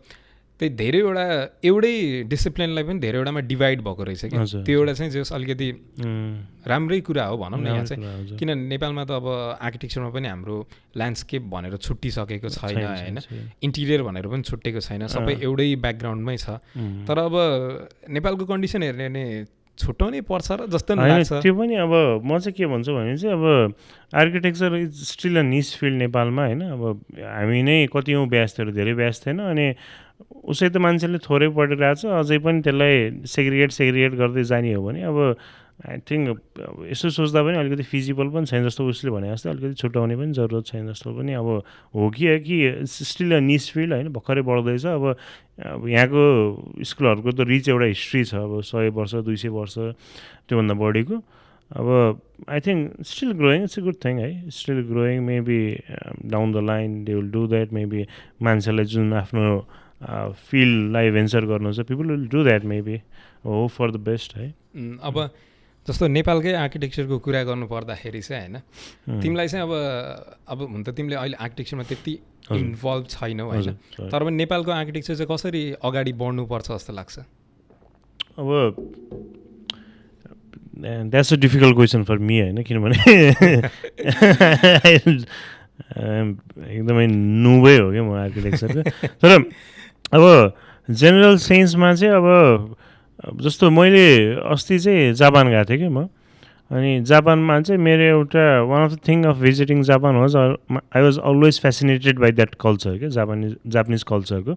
त्यही धेरैवटा एउटै डिसिप्लिनलाई पनि धेरैवटामा डिभाइड भएको रहेछ कि। त्यो एउटा चाहिँ जस अलिकति राम्रै कुरा हो भनौँ न यहाँ चाहिँ। किन नेपालमा त अब आर्किटेक्चरमा पनि हाम्रो ल्यान्डस्केप भनेर छुट्टिसकेको छैन होइन, इन्टिरियर भनेर पनि छुट्टेको छैन, सबै एउटै ब्याकग्राउन्डमै छ। तर अब नेपालको कन्डिसन हेर्ने भने छुट्याउनै पर्छ र जस्तो लाग्छ। त्यो पनि अब म चाहिँ के भन्छु भने चाहिँ अब architecture is still a niche field नेपालमा होइन। अब हामी नै कतिौँ ब्याचहरू धेरै ब्याच थिएन अनि उसै त मान्छेले थोरै पढिरहेको छ अझै पनि त्यसलाई सेग्रिगेट गर्दै जाने हो भने अब आई थिङ्क यसो सोच्दा पनि अलिकति फिजिबल पनि छैन जस्तो उसले भने जस्तो अलिकति छुट्याउने पनि जरुरत छैन जस्तो पनि अब हो कि स्टिल अ निस फिल्ड होइन, भर्खरै बढ्दैछ। अब यहाँको स्कुलहरूको त रिच एउटा हिस्ट्री छ अब 100 वर्ष 200 वर्ष त्योभन्दा बढीको। अब I think still growing, it's a good thing है, still growing. Maybe down the line they will do that. Maybe मान्छेलाई जुन आफ्नो फिल्डलाई भेन्चर गर्नु छ people will do that maybe, हो फर द बेस्ट है। अब जस्तो नेपालकै आर्किटेक्चरको कुरा गर्नु पर्दाखेरि चाहिँ होइन तिमीलाई चाहिँ अब हुन त तिमीले अहिले आर्किटेक्चरमा त्यति इन्भल्भ छैनौ होइन, तर पनि नेपालको आर्किटेक्चर चाहिँ कसरी अगाडि बढ्नुपर्छ जस्तो लाग्छ? अब that's a difficult question for me होइन, किनभने एकदमै नुबै हो क्या म आर्किटेक्चरको। तर अब जेनरल सेन्समा चाहिँ अब जस्तो मैले अस्ति चाहिँ जापान गएको थिएँ कि म। अनि जापानमा चाहिँ मेरो एउटा one of the thing of visiting Japan was I was always fascinated by that culture क्या, जापानिज कल्चरको।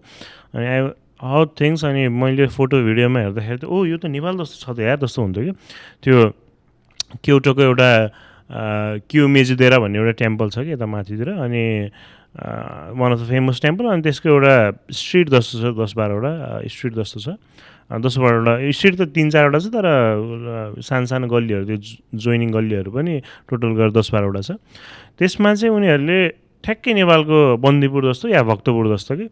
अनि आई हाउ थिङ्स अनि मैले फोटो भिडियोमा हेर्दाखेरि त यो त नेपाल जस्तो छ त यार जस्तो हुन्थ्यो कि। त्यो क्योटोको एउटा क्युमेजुदेरा भन्ने एउटा टेम्पल छ कि यता माथितिर, अनि one of the famous temple. अनि त्यसको एउटा स्ट्रिट जस्तो छ 10-12वटा स्ट्रिट जस्तो छ, 10-12वटा स्ट्रिट त 3-4वटा छ, तर सानो गल्लीहरू त्यो जोइनिङ गल्लीहरू पनि टोटल गरेर 10-12वटा छ। त्यसमा चाहिँ उनीहरूले ठ्याक्कै नेपालको बन्दीपुर जस्तो या भक्तपुर जस्तो कि।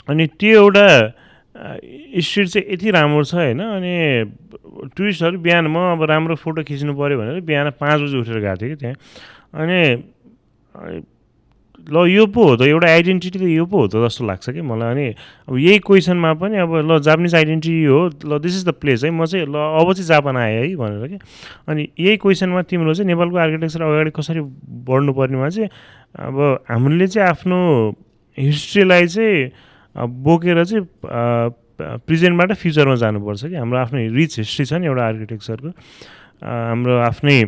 अनि त्यो एउटा स्ट्रिट चाहिँ यति राम्रो छ होइन। अनि टुरिस्टहरू बिहान म अब राम्रो फोटो खिच्नु पऱ्यो भनेर बिहान 5 बजी उठेर गएको थिएँ कि त्यहाँ। अनि ल यो पो हो त एउटा आइडेन्टिटी त यो पो हो त जस्तो लाग्छ कि मलाई। अनि अब यही क्वेसनमा पनि अब ल जापानिज आइडेन्टिटी हो, ल दिस इज द प्लेस है, म चाहिँ ल अब चाहिँ जापान आएँ है भनेर कि। अनि यही क्वेसनमा तिम्रो चाहिँ नेपालको आर्किटेक्चर अगाडि कसरी बढ्नुपर्नेमा चाहिँ अब हामीले चाहिँ आफ्नो हिस्ट्रीलाई चाहिँ बोकेर चाहिँ प्रेजेन्टबाट फ्युचरमा जानुपर्छ कि। हाम्रो आफ्नो रिच हिस्ट्री छ नि एउटा आर्किटेक्चरको, हाम्रो आफ्नै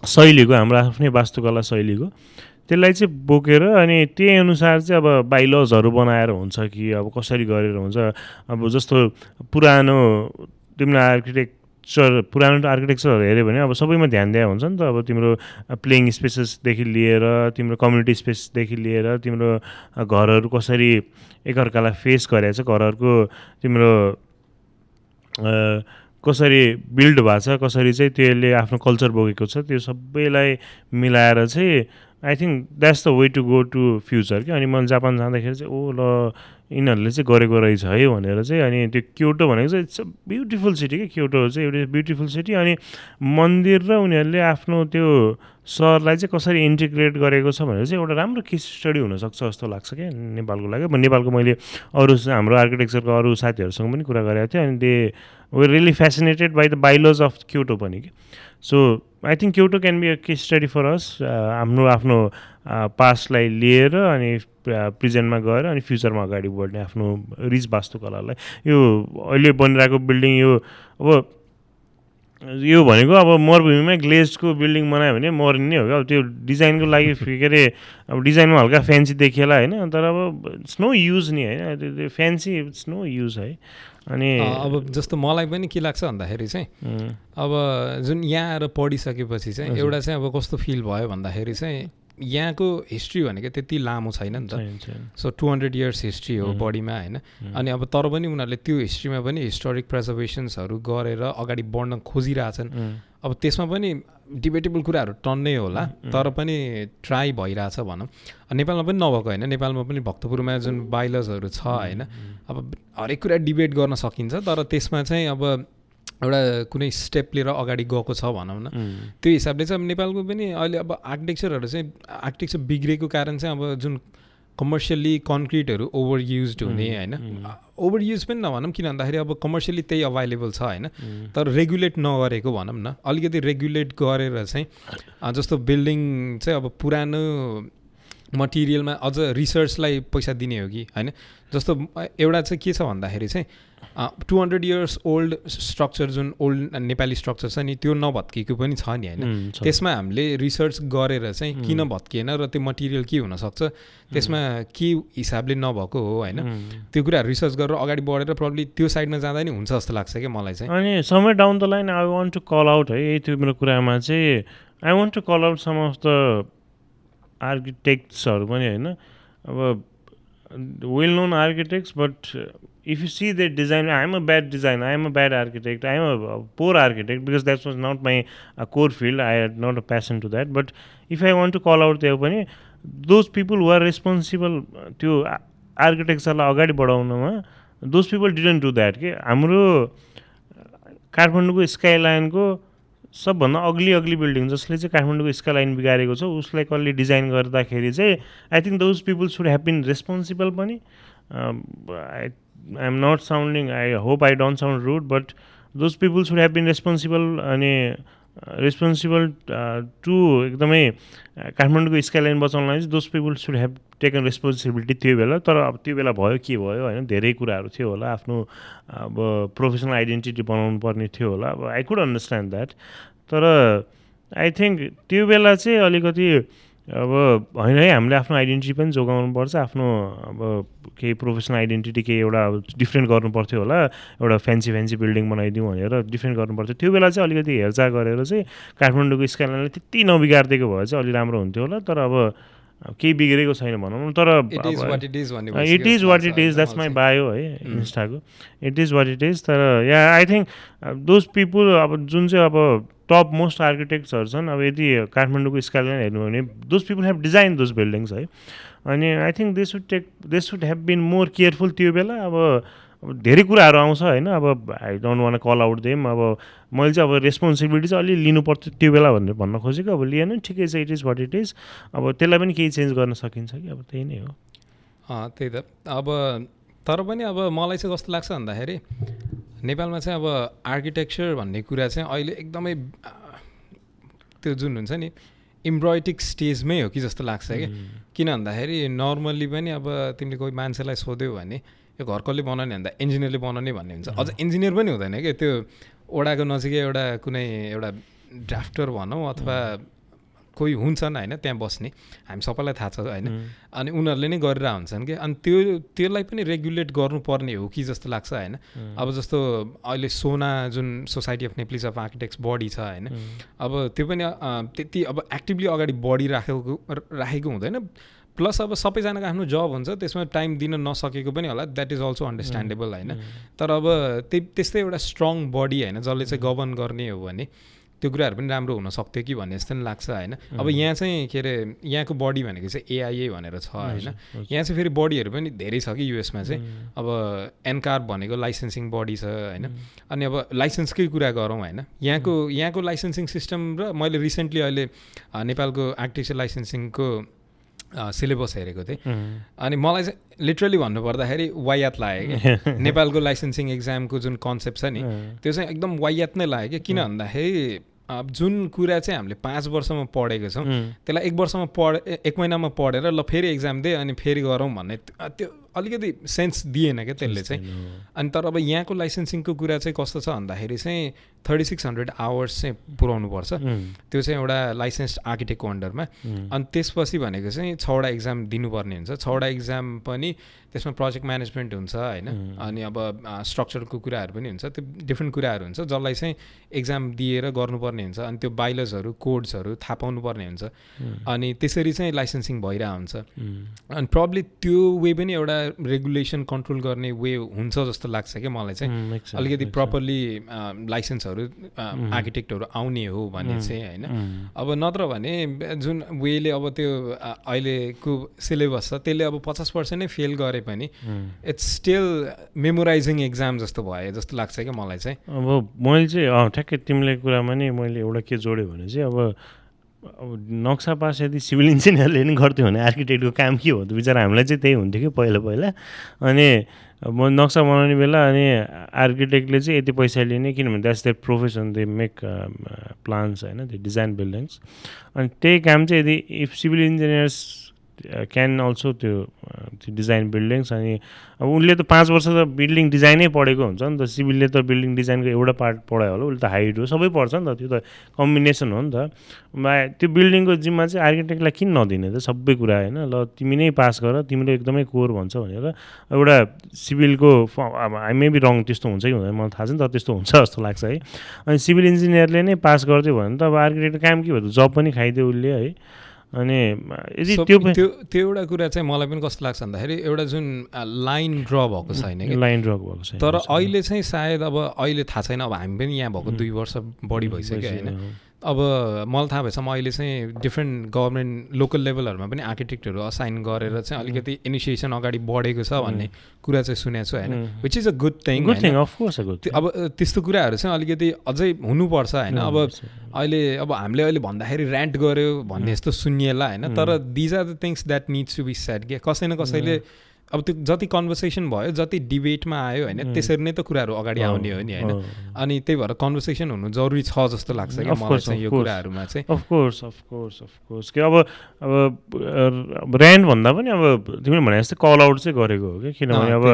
शैलीको, हाम्रो आफ्नै वास्तुकला शैलीको, त्यसलाई चाहिँ बोकेर अनि त्यही अनुसार चाहिँ अब बाइलजहरू बनाएर हुन्छ कि अब कसरी गरेर हुन्छ। अब जस्तो पुरानो तिमीलाई पुरानो आर्किटेक्चरहरू हेऱ्यो भने अब सबैमा ध्यान दिएको हुन्छ नि त। अब तिम्रो प्लेइङ स्पेसेसदेखि लिएर तिम्रो कम्युनिटी स्पेसदेखि लिएर तिम्रो घरहरू कसरी एकअर्कालाई फेस गरेको छ, घरहरूको तिम्रो कसरी बिल्ड भएको छ, कसरी चाहिँ त्यसले आफ्नो कल्चर बोकेको छ, त्यो सबैलाई मिलाएर चाहिँ I think that's the way to go to future कि। अनि मैले जापान जाँदाखेरि चाहिँ ल यिनीहरूले चाहिँ गरेको रहेछ है भनेर चाहिँ। अनि त्यो क्योटो भनेको चाहिँ इट्स अ ब्युटिफुल सिटी कि, क्योटो चाहिँ एउटा ब्युटिफुल सिटी। अनि मन्दिर र उनीहरूले आफ्नो त्यो सहरलाई चाहिँ कसरी इन्टिग्रेट गरेको छ भनेर चाहिँ एउटा राम्रो केस स्टडी हुनसक्छ जस्तो लाग्छ क्या नेपालको लागि। नेपालको मैले अरू हाम्रो आर्किटेक्चरको अरू साथीहरूसँग पनि कुरा गरेको थिएँ, अनि they were really fascinated by the bylaws of Kyoto पनि कि। So I think Kyoto can be a case study for us, आफ्नो पास्टलाई लिएर अनि प्रेजेन्टमा गएर अनि फ्युचरमा अगाडि बढ्ने आफ्नो रिच वास्तुकलालाई। यो अहिले बनिरहेको बिल्डिङ यो अब यो भनेको अब मरुभूमिमा ग्लेजको बिल्डिङ बनायो भने मर्ने हो क्या अब त्यो डिजाइनको लागि के अरे अब डिजाइनमा हल्का फ्यान्सी देखिएला होइन तर अब इट्स नो युज नि होइन त्यो फ्यान्सी इट्स नो युज है अनि अब जस्तो मलाई पनि के लाग्छ भन्दाखेरि चाहिँ अब जुन यहाँ आएर पढिसकेपछि चाहिँ एउटा चाहिँ अब कस्तो फिल भयो भन्दाखेरि चाहिँ यहाँको हिस्ट्री भनेको त्यति लामो छैन नि त सो 200 इयर्स हिस्ट्री हो बडीमा होइन अनि अब तर पनि उनीहरूले त्यो हिस्ट्रीमा पनि हिस्टोरिक प्रिजर्भेसन्सहरू गरेर अगाडि बढ्न खोजिरहेछन् अब त्यसमा पनि डिबेटेबल कुराहरू टन्नै होला तर पनि ट्राई भइरहेछ भनौँ नेपालमा पनि नभएको होइन नेपालमा पनि भक्तपुरमा जुन बाइलर्सहरू छ होइन अब हरेक कुरा डिबेट गर्न सकिन्छ तर त्यसमा चाहिँ अब एउटा कुनै स्टेप लिएर अगाडि गएको छ भनौँ न त्यो हिसाबले चाहिँ अब नेपालको पनि अहिले अब आर्किटेक्चरहरू चाहिँ आर्किटेक्चर बिग्रेको कारण चाहिँ अब जुन कमर्सियल्ली कन्क्रिटहरू ओभर युज हुने होइन ओभर युज पनि नभनौँ किन भन्दाखेरि अब कमर्सियली त्यही अभाइलेबल छ होइन तर रेगुलेट नगरेको भनौँ न अलिकति रेगुलेट गरेर चाहिँ जस्तो बिल्डिङ चाहिँ अब पुरानो मटेरियलमा अझ रिसर्चलाई पैसा दिने हो कि होइन जस्तो एउटा चाहिँ के छ भन्दाखेरि चाहिँ 200 इयर्स ओल्ड स्ट्रक्चर जुन ओल्ड नेपाली स्ट्रक्चर छ नि त्यो नभत्किएको पनि छ नि होइन त्यसमा हामीले रिसर्च गरेर चाहिँ किन भत्किएन र त्यो मटेरियल के हुनसक्छ त्यसमा के हिसाबले नभएको हो होइन त्यो कुराहरू रिसर्च गरेर अगाडि बढेर प्रब्लली त्यो साइडमा जाँदा नि हुन्छ जस्तो लाग्छ क्या मलाई चाहिँ अनि somewhere down the line I want to call out है त्यो मेरो कुरामा चाहिँ I want to call out some of the आर्किटेक्ट्सहरू पनि होइन अब well known architects but if you see their design, I am a bad designer, I am a bad architect, I am a poor architect because that was not my core field, I had not a passion to that. But if I want to call out there, those people who are responsible to architectsलाई अगाडि बढाउनमा those people didn't do that. के हाम्रो काठमाडौँको स्काइलाइनको सबभन्दा ugly building जसले चाहिँ काठमाडौँको skyline बिगारेको छ उसलाई कसले डिजाइन गर्दाखेरि चाहिँ I think those people should have been responsible पनि I am not sounding, I hope I don't sound rude, but those people should have been responsible अनि responsible to एकदमै काठमाडौँको स्काइलाइन बचाउनलाई चाहिँ those people should have taken responsibility त्यो बेला तर अब त्यो बेला भयो के भयो होइन धेरै कुराहरू थियो होला आफ्नो अब प्रोफेसनल आइडेन्टिटी बनाउनु पर्ने थियो होला अब आई कुड अन्डरस्ट्यान्ड द्याट तर आई थिङ्क त्यो बेला चाहिँ अलिकति अब होइन है हामीले आफ्नो आइडेन्टिटी पनि जोगाउनुपर्छ आफ्नो अब केही प्रोफेसनल आइडेन्टिटी केही एउटा डिफ्रेन्ट गर्नुपर्थ्यो होला एउटा फ्यान्सी बिल्डिङ बनाइदिउँ भनेर डिफ्रेन्ट गर्नुपर्थ्यो त्यो बेला चाहिँ अलिकति हेरचाह गरेर चाहिँ काठमाडौँको स्काइलाइनलाई त्यति नबिगारिदिएको भए चाहिँ अलि राम्रो हुन्थ्यो होला तर अब केही बिग्रेको छैन भनौँ तर it is what it is that's my bio है इन्स्टाको it is what it is तर yeah I think those people अब जुन चाहिँ अब टप मोस्ट आर्किटेक्ट्सहरू छन् अब यदि काठमाडौँको स्काइलाइन हेर्नु भने those people have design those buildings है अनि I think they should have been more careful त्यो बेला अब धेरै कुराहरू आउँछ होइन अब I don't want call out them अब मैले चाहिँ अब रेस्पोन्सिबिलिटी चाहिँ अलि लिनुपर्थ्यो त्यो बेला भनेर भन्न खोजेको अब लिएन ठिकै छ it is what it is अब त्यसलाई पनि केही चेन्ज गर्न सकिन्छ कि अब त्यही नै हो त्यही त अब तर पनि अब मलाई चाहिँ कस्तो लाग्छ भन्दाखेरि नेपालमा चाहिँ अब आर्किटेक्चर भन्ने कुरा चाहिँ अहिले एकदमै त्यो जुन हुन्छ नि इम्ब्रोइटिक स्टेजमै हो कि जस्तो लाग्छ क्या किन भन्दाखेरि नर्मल्ली पनि अब तिमीले कोही मान्छेलाई सोध्यौ भने यो घर कसले बनाउने भन्दा इन्जिनियरले बनाउने भन्ने हुन्छ अझ इन्जिनियर पनि हुँदैन क्या त्यो ओडाको नजिकै एउटा कुनै एउटा ड्राफ्टर भनौँ अथवा कोही हुन्छन् होइन त्यहाँ बस्ने हामी सबैलाई थाहा छ होइन अनि उनीहरूले नै गरेर हुन्छन् कि अनि त्यसलाई पनि रेगुलेट गर्नुपर्ने हो कि जस्तो लाग्छ होइन अब जस्तो अहिले सोना जुन society of Nepalese of architects body छ होइन अब त्यो पनि त्यति अब एक्टिभली अगाडि राखेको हुँदैन प्लस अब सबैजनाको आफ्नो जब हुन्छ त्यसमा टाइम दिन नसकेको पनि होला द्याट इज अल्सो अन्डरस्ट्यान्डेबल होइन तर अब त्यस्तै एउटा स्ट्रङ बडी होइन जसले चाहिँ गभर्न गर्ने हो भने त्यो कुराहरू पनि राम्रो हुनसक्थ्यो कि भन्ने जस्तो पनि लाग्छ होइन अब यहाँ चाहिँ के अरे यहाँको बडी भनेको चाहिँ एआइए भनेर छ होइन यहाँ चाहिँ फेरि बडीहरू पनि धेरै छ कि युएसमा चाहिँ अब एनकार्प भनेको लाइसेन्सिङ बडी छ होइन अनि अब लाइसेन्सकै कुरा गरौँ होइन यहाँको लाइसेन्सिङ सिस्टम र मैले रिसेन्टली अहिले नेपालको आर्किटेक्चर लाइसेन्सिङको सिलेबस हेरेको थिएँ अनि मलाई चाहिँ लिटरली भन्नुपर्दाखेरि वायात लाग्यो कि नेपालको लाइसेन्सिङ एक्जामको जुन कन्सेप्ट छ नि त्यो चाहिँ एकदम वायात नै लाग्यो कि किन भन्दाखेरि जुन कुरा चाहिँ हामीले 5 वर्षमा पढेको छौँ त्यसलाई 1 वर्षमा 1 महिनामा पढेर ल फेरि एक्जाम दे अनि फेरि गरौँ भन्ने त्यो अलिकति सेन्स दिएन क्या त्यसले चाहिँ। अनि तर अब यहाँको लाइसेन्सिङको कुरा चाहिँ कस्तो छ भन्दाखेरि चाहिँ 3600 आवर्स चाहिँ पुऱ्याउनुपर्छ, त्यो चाहिँ एउटा लाइसेन्स्ड आर्किटेक्टको अन्डरमा। अनि त्यसपछि भनेको चाहिँ 6वटा एक्जाम दिनुपर्ने हुन्छ, 6वटा एक्जाम पनि त्यसमा प्रोजेक्ट म्यानेजमेन्ट हुन्छ होइन, अनि अब स्ट्रक्चरको कुराहरू पनि हुन्छ, त्यो डिफ्रेन्ट कुराहरू हुन्छ जसलाई चाहिँ एक्जाम दिएर गर्नुपर्ने हुन्छ। अनि त्यो बाइलर्सहरू कोड्सहरू थाहा पाउनुपर्ने हुन्छ, अनि त्यसरी चाहिँ लाइसेन्सिङ भइरहेको हुन्छ। अनि प्रब्ली त्यो वे पनि एउटा रेगुलेसन कन्ट्रोल गर्ने वे हुन्छ जस्तो लाग्छ क्या मलाई चाहिँ, अलिकति प्रपरली लाइसेन्सहरू आर्किटेक्टहरू आउने हो भने चाहिँ होइन। अब नत्र भने जुन वेले अब त्यो अहिलेको सिलेबस छ त्यसले अब 50% नै फेल गरे पनि इट्स स्टिल मेमोराइजिङ एक्जाम जस्तो भयो जस्तो लाग्छ क्या मलाई चाहिँ। अब मैले चाहिँ ठ्याक्कै तिमीले कुरामा नि मैले एउटा के जोड्यो भने चाहिँ अब नक्सा पास यदि सिभिल इन्जिनियरले नि गर्थ्यो भने आर्किटेक्टको काम के हो त, बिचरा हामीलाई चाहिँ त्यही हुन्थ्यो कि पहिला। अनि म नक्सा बनाउने बेला अनि आर्किटेक्टले चाहिँ यति पैसा लिने, किनभने that's their profession, they make plans होइन, दे डिजाइन बिल्डिङ्स। अनि त्यही काम चाहिँ यदि if civil engineers can also त्यो डिजाइन बिल्डिङ्स, अनि अब उनले त 5 वर्ष त बिल्डिङ डिजाइनै पढेको हुन्छ नि त, सिभिलले त बिल्डिङ डिजाइनको एउटा पार्ट पढायो होला, उसले त हाइट हो सबै पढ्छ नि त, त्यो त कम्बिनेसन हो नि त। त्यो बिल्डिङको जिम्मा चाहिँ आर्किटेक्टलाई किन नदिने त सबै कुरा होइन, ल तिमी नै पास गर, तिमीले एकदमै कोर भन्छ भनेर एउटा सिभिलको अब आई मे बी रङ त्यस्तो हुन्छ कि हुँदैन मलाई थाहा छैन, तर त्यस्तो हुन्छ जस्तो लाग्छ है। अनि सिभिल इन्जिनियरले नै पास गरिदियो भने त अब आर्किटेक्टको काम के भयो त, जब पनि खाइदियो उसले है। अनि यदि त्यो एउटा कुरा चाहिँ मलाई पनि कस्तो लाग्छ भन्दाखेरि एउटा जुन लाइन ड्र भएको छैन कि, लाइन ड्र भएको छैन। तर अहिले चाहिँ सायद अब अहिले थाहा छैन, अब हामी पनि यहाँ भएको 2 वर्ष बढी भइसक्यो होइन। अब मलाई थाहा भएसम्म अहिले चाहिँ डिफ्रेन्ट गभर्मेन्ट लोकल लेभलहरूमा पनि आर्किटेक्टहरू असाइन गरेर चाहिँ अलिकति इनिसिएसन अगाडि बढेको छ भन्ने कुरा चाहिँ सुनेको छु होइन, which is a good thing. अब त्यस्तो कुराहरू चाहिँ अलिकति अझै हुनुपर्छ होइन। अब अहिले हामीले अहिले भन्दाखेरि ऱ्यान्ट गऱ्यो भन्ने जस्तो सुनिएला होइन, तर these are the things that needs to be said के, कसै न कसैले अब त्यो जति कन्भर्सेसन भयो, जति डिबेटमा आयो होइन, त्यसरी नै त कुराहरू अगाडि आउने हो नि होइन। अनि त्यही भएर कन्भर्सेसन हुनु जरुरी छ जस्तो लाग्छ क्या मलाई चाहिँ यो कुराहरूमा चाहिँ। अफकोर्स कि अब ऱ्यान्ट भन्दा पनि अब तिमीले भने जस्तै कल आउट चाहिँ गरेको हो कि, किनभने अब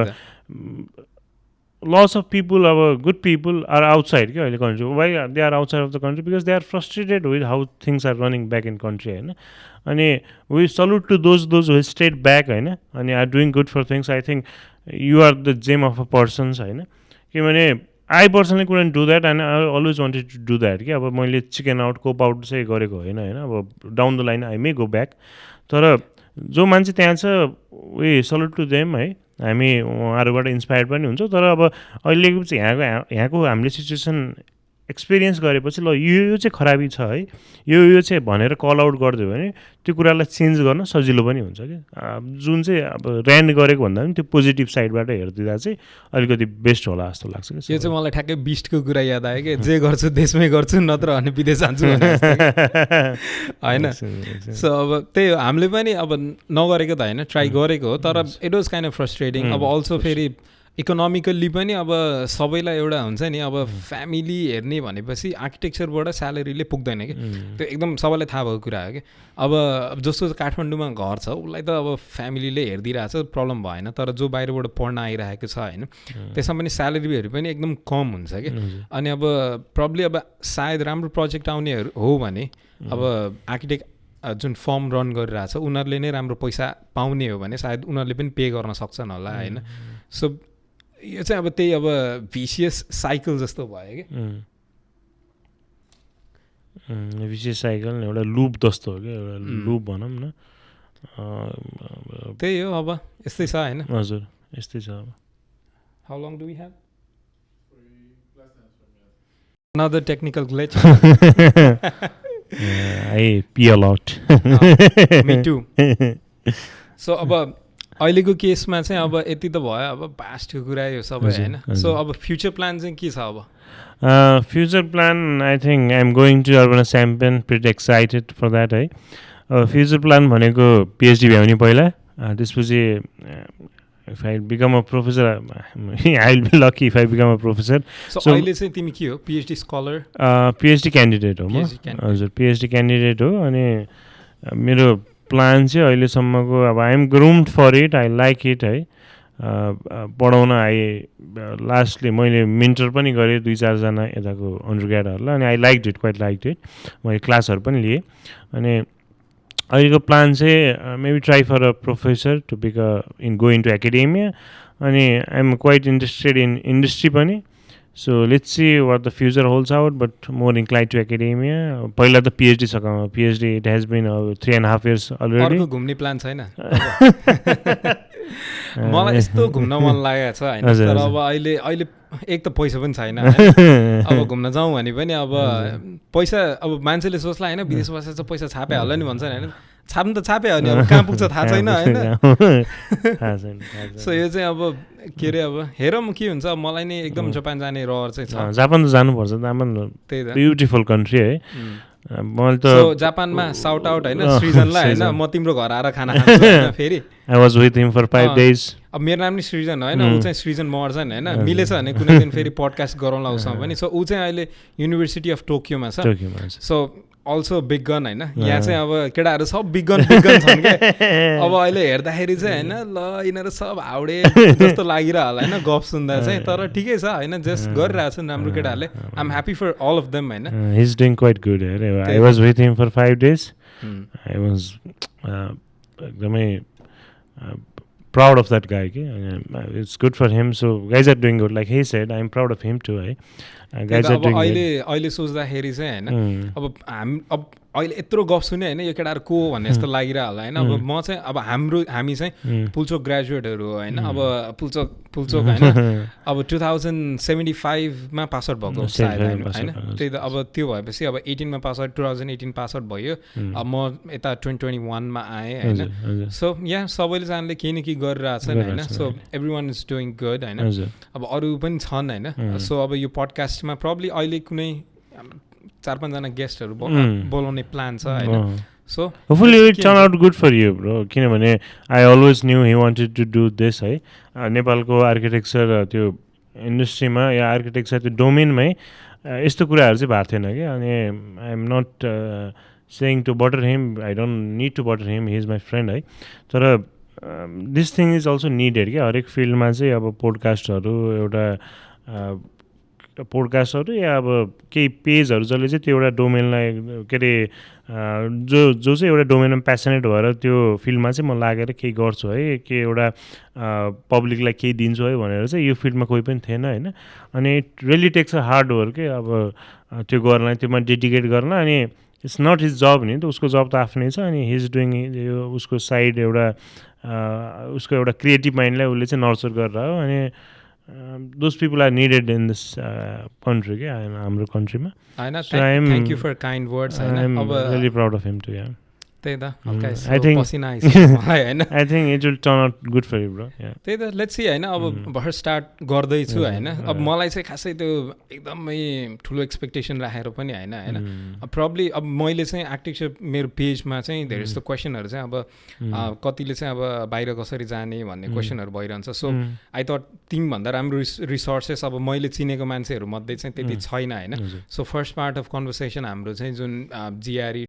lots of people, our good people are outside के अहिले country. Why they are outside of the country? Because they are frustrated with how things are running back in country होइन. अनि we salute to those who stayed back होइन, अनि are doing good for things. I think you are the gem of a person होइन, किनभने I personally couldn't do that and I always wanted to do that कि अब मैले chicken out कोप out चाहिँ गरेको होइन होइन, अब down the line I may go back, तर जो मान्छे त्यहाँ छ वी सल्युट टु देम है, हामी उहाँहरूबाट इन्सपायर्ड पनि हुन्छ। तर अब अहिलेको चाहिँ यहाँको हामीले सिचुएसन एक्सपिरियन्स गरेपछि ल यो चाहिँ खराबी छ है, यो चाहिँ भनेर कल आउट गरिदियो भने त्यो कुरालाई चेन्ज गर्न सजिलो पनि हुन्छ कि, जुन चाहिँ अब ऱ्यान्ड गरेको भन्दा पनि त्यो पोजिटिभ साइडबाट हेरिदिँदा चाहिँ अलिकति बेस्ट होला जस्तो लाग्छ कि। यो चाहिँ मलाई ठ्याक्कै बिस्टको कुरा याद आयो कि, जे गर्छु देशमै गर्छु नत्र भने विदेश जान्छु होइन। सो अब त्यही हो, हामीले पनि अब नगरेको त होइन, ट्राई गरेको हो, तर it was kind of frustrating. अब अल्सो फेरि इकोनोमिकल्ली पनि अब सबैलाई एउटा हुन्छ नि, अब फ्यामिली हेर्ने भनेपछि आर्किटेक्चरबाट स्यालेरीले पुग्दैन कि, त्यो एकदम सबैलाई थाहा भएको कुरा हो कि। अब जस्तो काठमाडौँमा घर छ उसलाई त अब फ्यामिलीले हेरिदिइरहेछ, प्रब्लम भएन, तर जो बाहिरबाट पढ्न आइरहेको छ होइन त्यसमा पनि स्यालेरीहरू पनि एकदम कम हुन्छ कि। अनि अब प्रब्ली अब सायद राम्रो प्रोजेक्ट आउनेहरू हो भने अब आर्किटेक्ट जुन फर्म रन गरिरहेछ उनीहरूले नै राम्रो पैसा पाउने हो भने सायद उनीहरूले पनि पे गर्न सक्छन् होला होइन। सो यो चाहिँ अब त्यही अब भिसियस साइकल जस्तो भयो कि, भिसियस साइकल एउटा लुप जस्तो हो कि, एउटा लुप भनौँ न, त्यही हो। अब यस्तै छ होइन। हजुर यस्तै छ। अब how long do we have? Another technical glitch. I pee a lot. Me too. So अब अहिलेको केसमा चाहिँ अब यति त भयो, अब पास्टको कुरा यो सबै होइन। सो अब फ्युचर प्लान चाहिँ के छ अब? Future plan I think I am going to Urbana Champaign, pretty excited for that है। फ्युचर प्लान भनेको पिएचडी भ्याउने पहिला, त्यसपछि if I become a professor, I will be lucky if I become a professor. So अहिले चाहिँ तिमी के हो? PhD scholar? PhD candidate हो म। हजुर PhD candidate हो। अनि मेरो प्लान चाहिँ अहिलेसम्मको अब I am groomed for it, I like it है। पढाउन लास्टले मैले मेन्टर पनि गरेँ 2-4जना यताको अन्डरग्रेडहरूलाई अनि I like it quite like it मैले क्लासहरू पनि लिएँ अनि अहिलेको प्लान चाहिँ maybe try for a professor to be in go into academia अनि I am quite interested in industry पनि so let's see what the future holds out but more inclined to academia पहिला त PhD सकाउँ PhD it has been 3.5 years already घुम्ने plan छैन मलाई यस्तो घुम्न मन लागेको छ होइन तर अब अहिले एक त पैसा पनि छैन अब घुम्न जाउँ भने पनि अब पैसा अब मान्छेले सोच्ला होइन विदेश बसेर चाहिँ पैसा छापे होला नि भन्छन् होइन छाप्नु त छापे हो नि अब कहाँ पुग्छ थाहा छैन होइन सो यो चाहिँ अब के अरे अब हेरौँ के हुन्छ मलाई नै एकदम जापान जाने रहर चाहिँ छ जापान त जानुपर्छ जापान त्यही त ब्युटिफुल कन्ट्री है मैले त सो जापानमा साउट आउट होइन सृजनलाई होइन म तिम्रो घर आएर खाना खान्छु होइन फेरि I was with him for 5 days अब मेरो नाम नि सृजन होइन ऊ चाहिँ सृजन मर्जन होइन मिलेछ भने कुनै दिन फेरि पडकास्ट गरौँला उसँग पनि सो ऊ चाहिँ अहिले युनिभर्सिटी अफ टोकियोमा छ सो अल्सो बिग गन होइन यहाँ चाहिँ अब केटाहरू सब बिग गन छन् क्या अब अहिले हेर्दाखेरि चाहिँ होइन ल यिनीहरू सब हाउडे जस्तो लागिरह होला होइन गफ सुन्दा चाहिँ तर ठिकै छ होइन जस्ट गरिरहेको छन् राम्रो केटाहरूले I am happy for all of them होइन he is doing quite good I was with him for 5 days I was एकदमै proud of that guy it's good for him so guys are doing good like he said I'm proud of him too guys are doing good अहिले सोच्दाखेरि चाहिँ होइन अब अहिले यत्रो गफ सुने होइन यो केटाहरू को भन्ने जस्तो लागिरह होला होइन अब म चाहिँ अब हामी चाहिँ पुल्चोक ग्रेजुएटहरू हो होइन अब पुल्चोक होइन अब 2075 पास आउट भएको सायद होइन त्यही त अब त्यो भएपछि अब 18 पास आउट 2018 पास आउट भयो अब म यता 2021 आएँ होइन सो यहाँ सबैले जान्ने केही न केही गरिरहेछन् होइन so every one is doing good होइन अब अरू पनि छन् होइन सो अब यो पडकास्टमा प्रब्ली अहिले कुनै 4-5 जना गेस्टहरू बोलाउने प्लान छ होइन so hopefully it turn out good for you bro किनभने I always knew he wanted to do this है नेपालको आर्किटेक्चर त्यो इन्डस्ट्रीमा या आर्किटेक्चर त्यो डोमेनमै यस्तो कुराहरू चाहिँ भएको थिएन कि अनि I am not saying to butter him I don't need to butter him he is my friend है तर this thing is also needed क्या हरेक फिल्डमा चाहिँ अब पोडकास्टहरू एउटा पोडकास्टहरू या अब केही पेजहरू जसले चाहिँ त्यो एउटा डोमेनलाई के अरे जो चाहिँ एउटा डोमेनमा प्यासनेट भएर त्यो फिल्डमा चाहिँ म लागेर केही गर्छु है के एउटा पब्लिकलाई केही दिन्छु है भनेर चाहिँ यो फिल्डमा कोही पनि थिएन होइन अनि it really takes a hard work के अब त्यो गर्नलाई त्योमा डेडिकेट गर्न अनि इट्स नट हिज जब नि त उसको जब त आफ्नै छ अनि हिज डुइङ उसको साइड एउटा उसको एउटा क्रिएटिभ माइन्डलाई उसले चाहिँ नर्चर गरेर हो अनि those people are needed in this country क्या हाम्रो कन्ट्रीमा thank you for kind words I'm really proud of him too yeah त्यही त हल्का पसिना होइन I think it will turn out good for you bro त्यही त लेट्स सी होइन अब भर्खर स्टार्ट गर्दैछु होइन अब मलाई चाहिँ खासै त्यो एकदमै ठुलो एक्सपेक्टेसन राखेर पनि होइन प्रब्ली अब मैले चाहिँ आर्किटेक्चर मेरो पेजमा चाहिँ धेरै जस्तो क्वेसनहरू चाहिँ अब कतिले चाहिँ अब बाहिर कसरी जाने भन्ने क्वेसनहरू भइरहन्छ सो आई थट तिमीभन्दा राम्रो रिसोर्सेस अब मैले चिनेको मान्छेहरूमध्ये चाहिँ त्यति छैन होइन so first part of conversation हाम्रो चाहिँ जुन जिआरई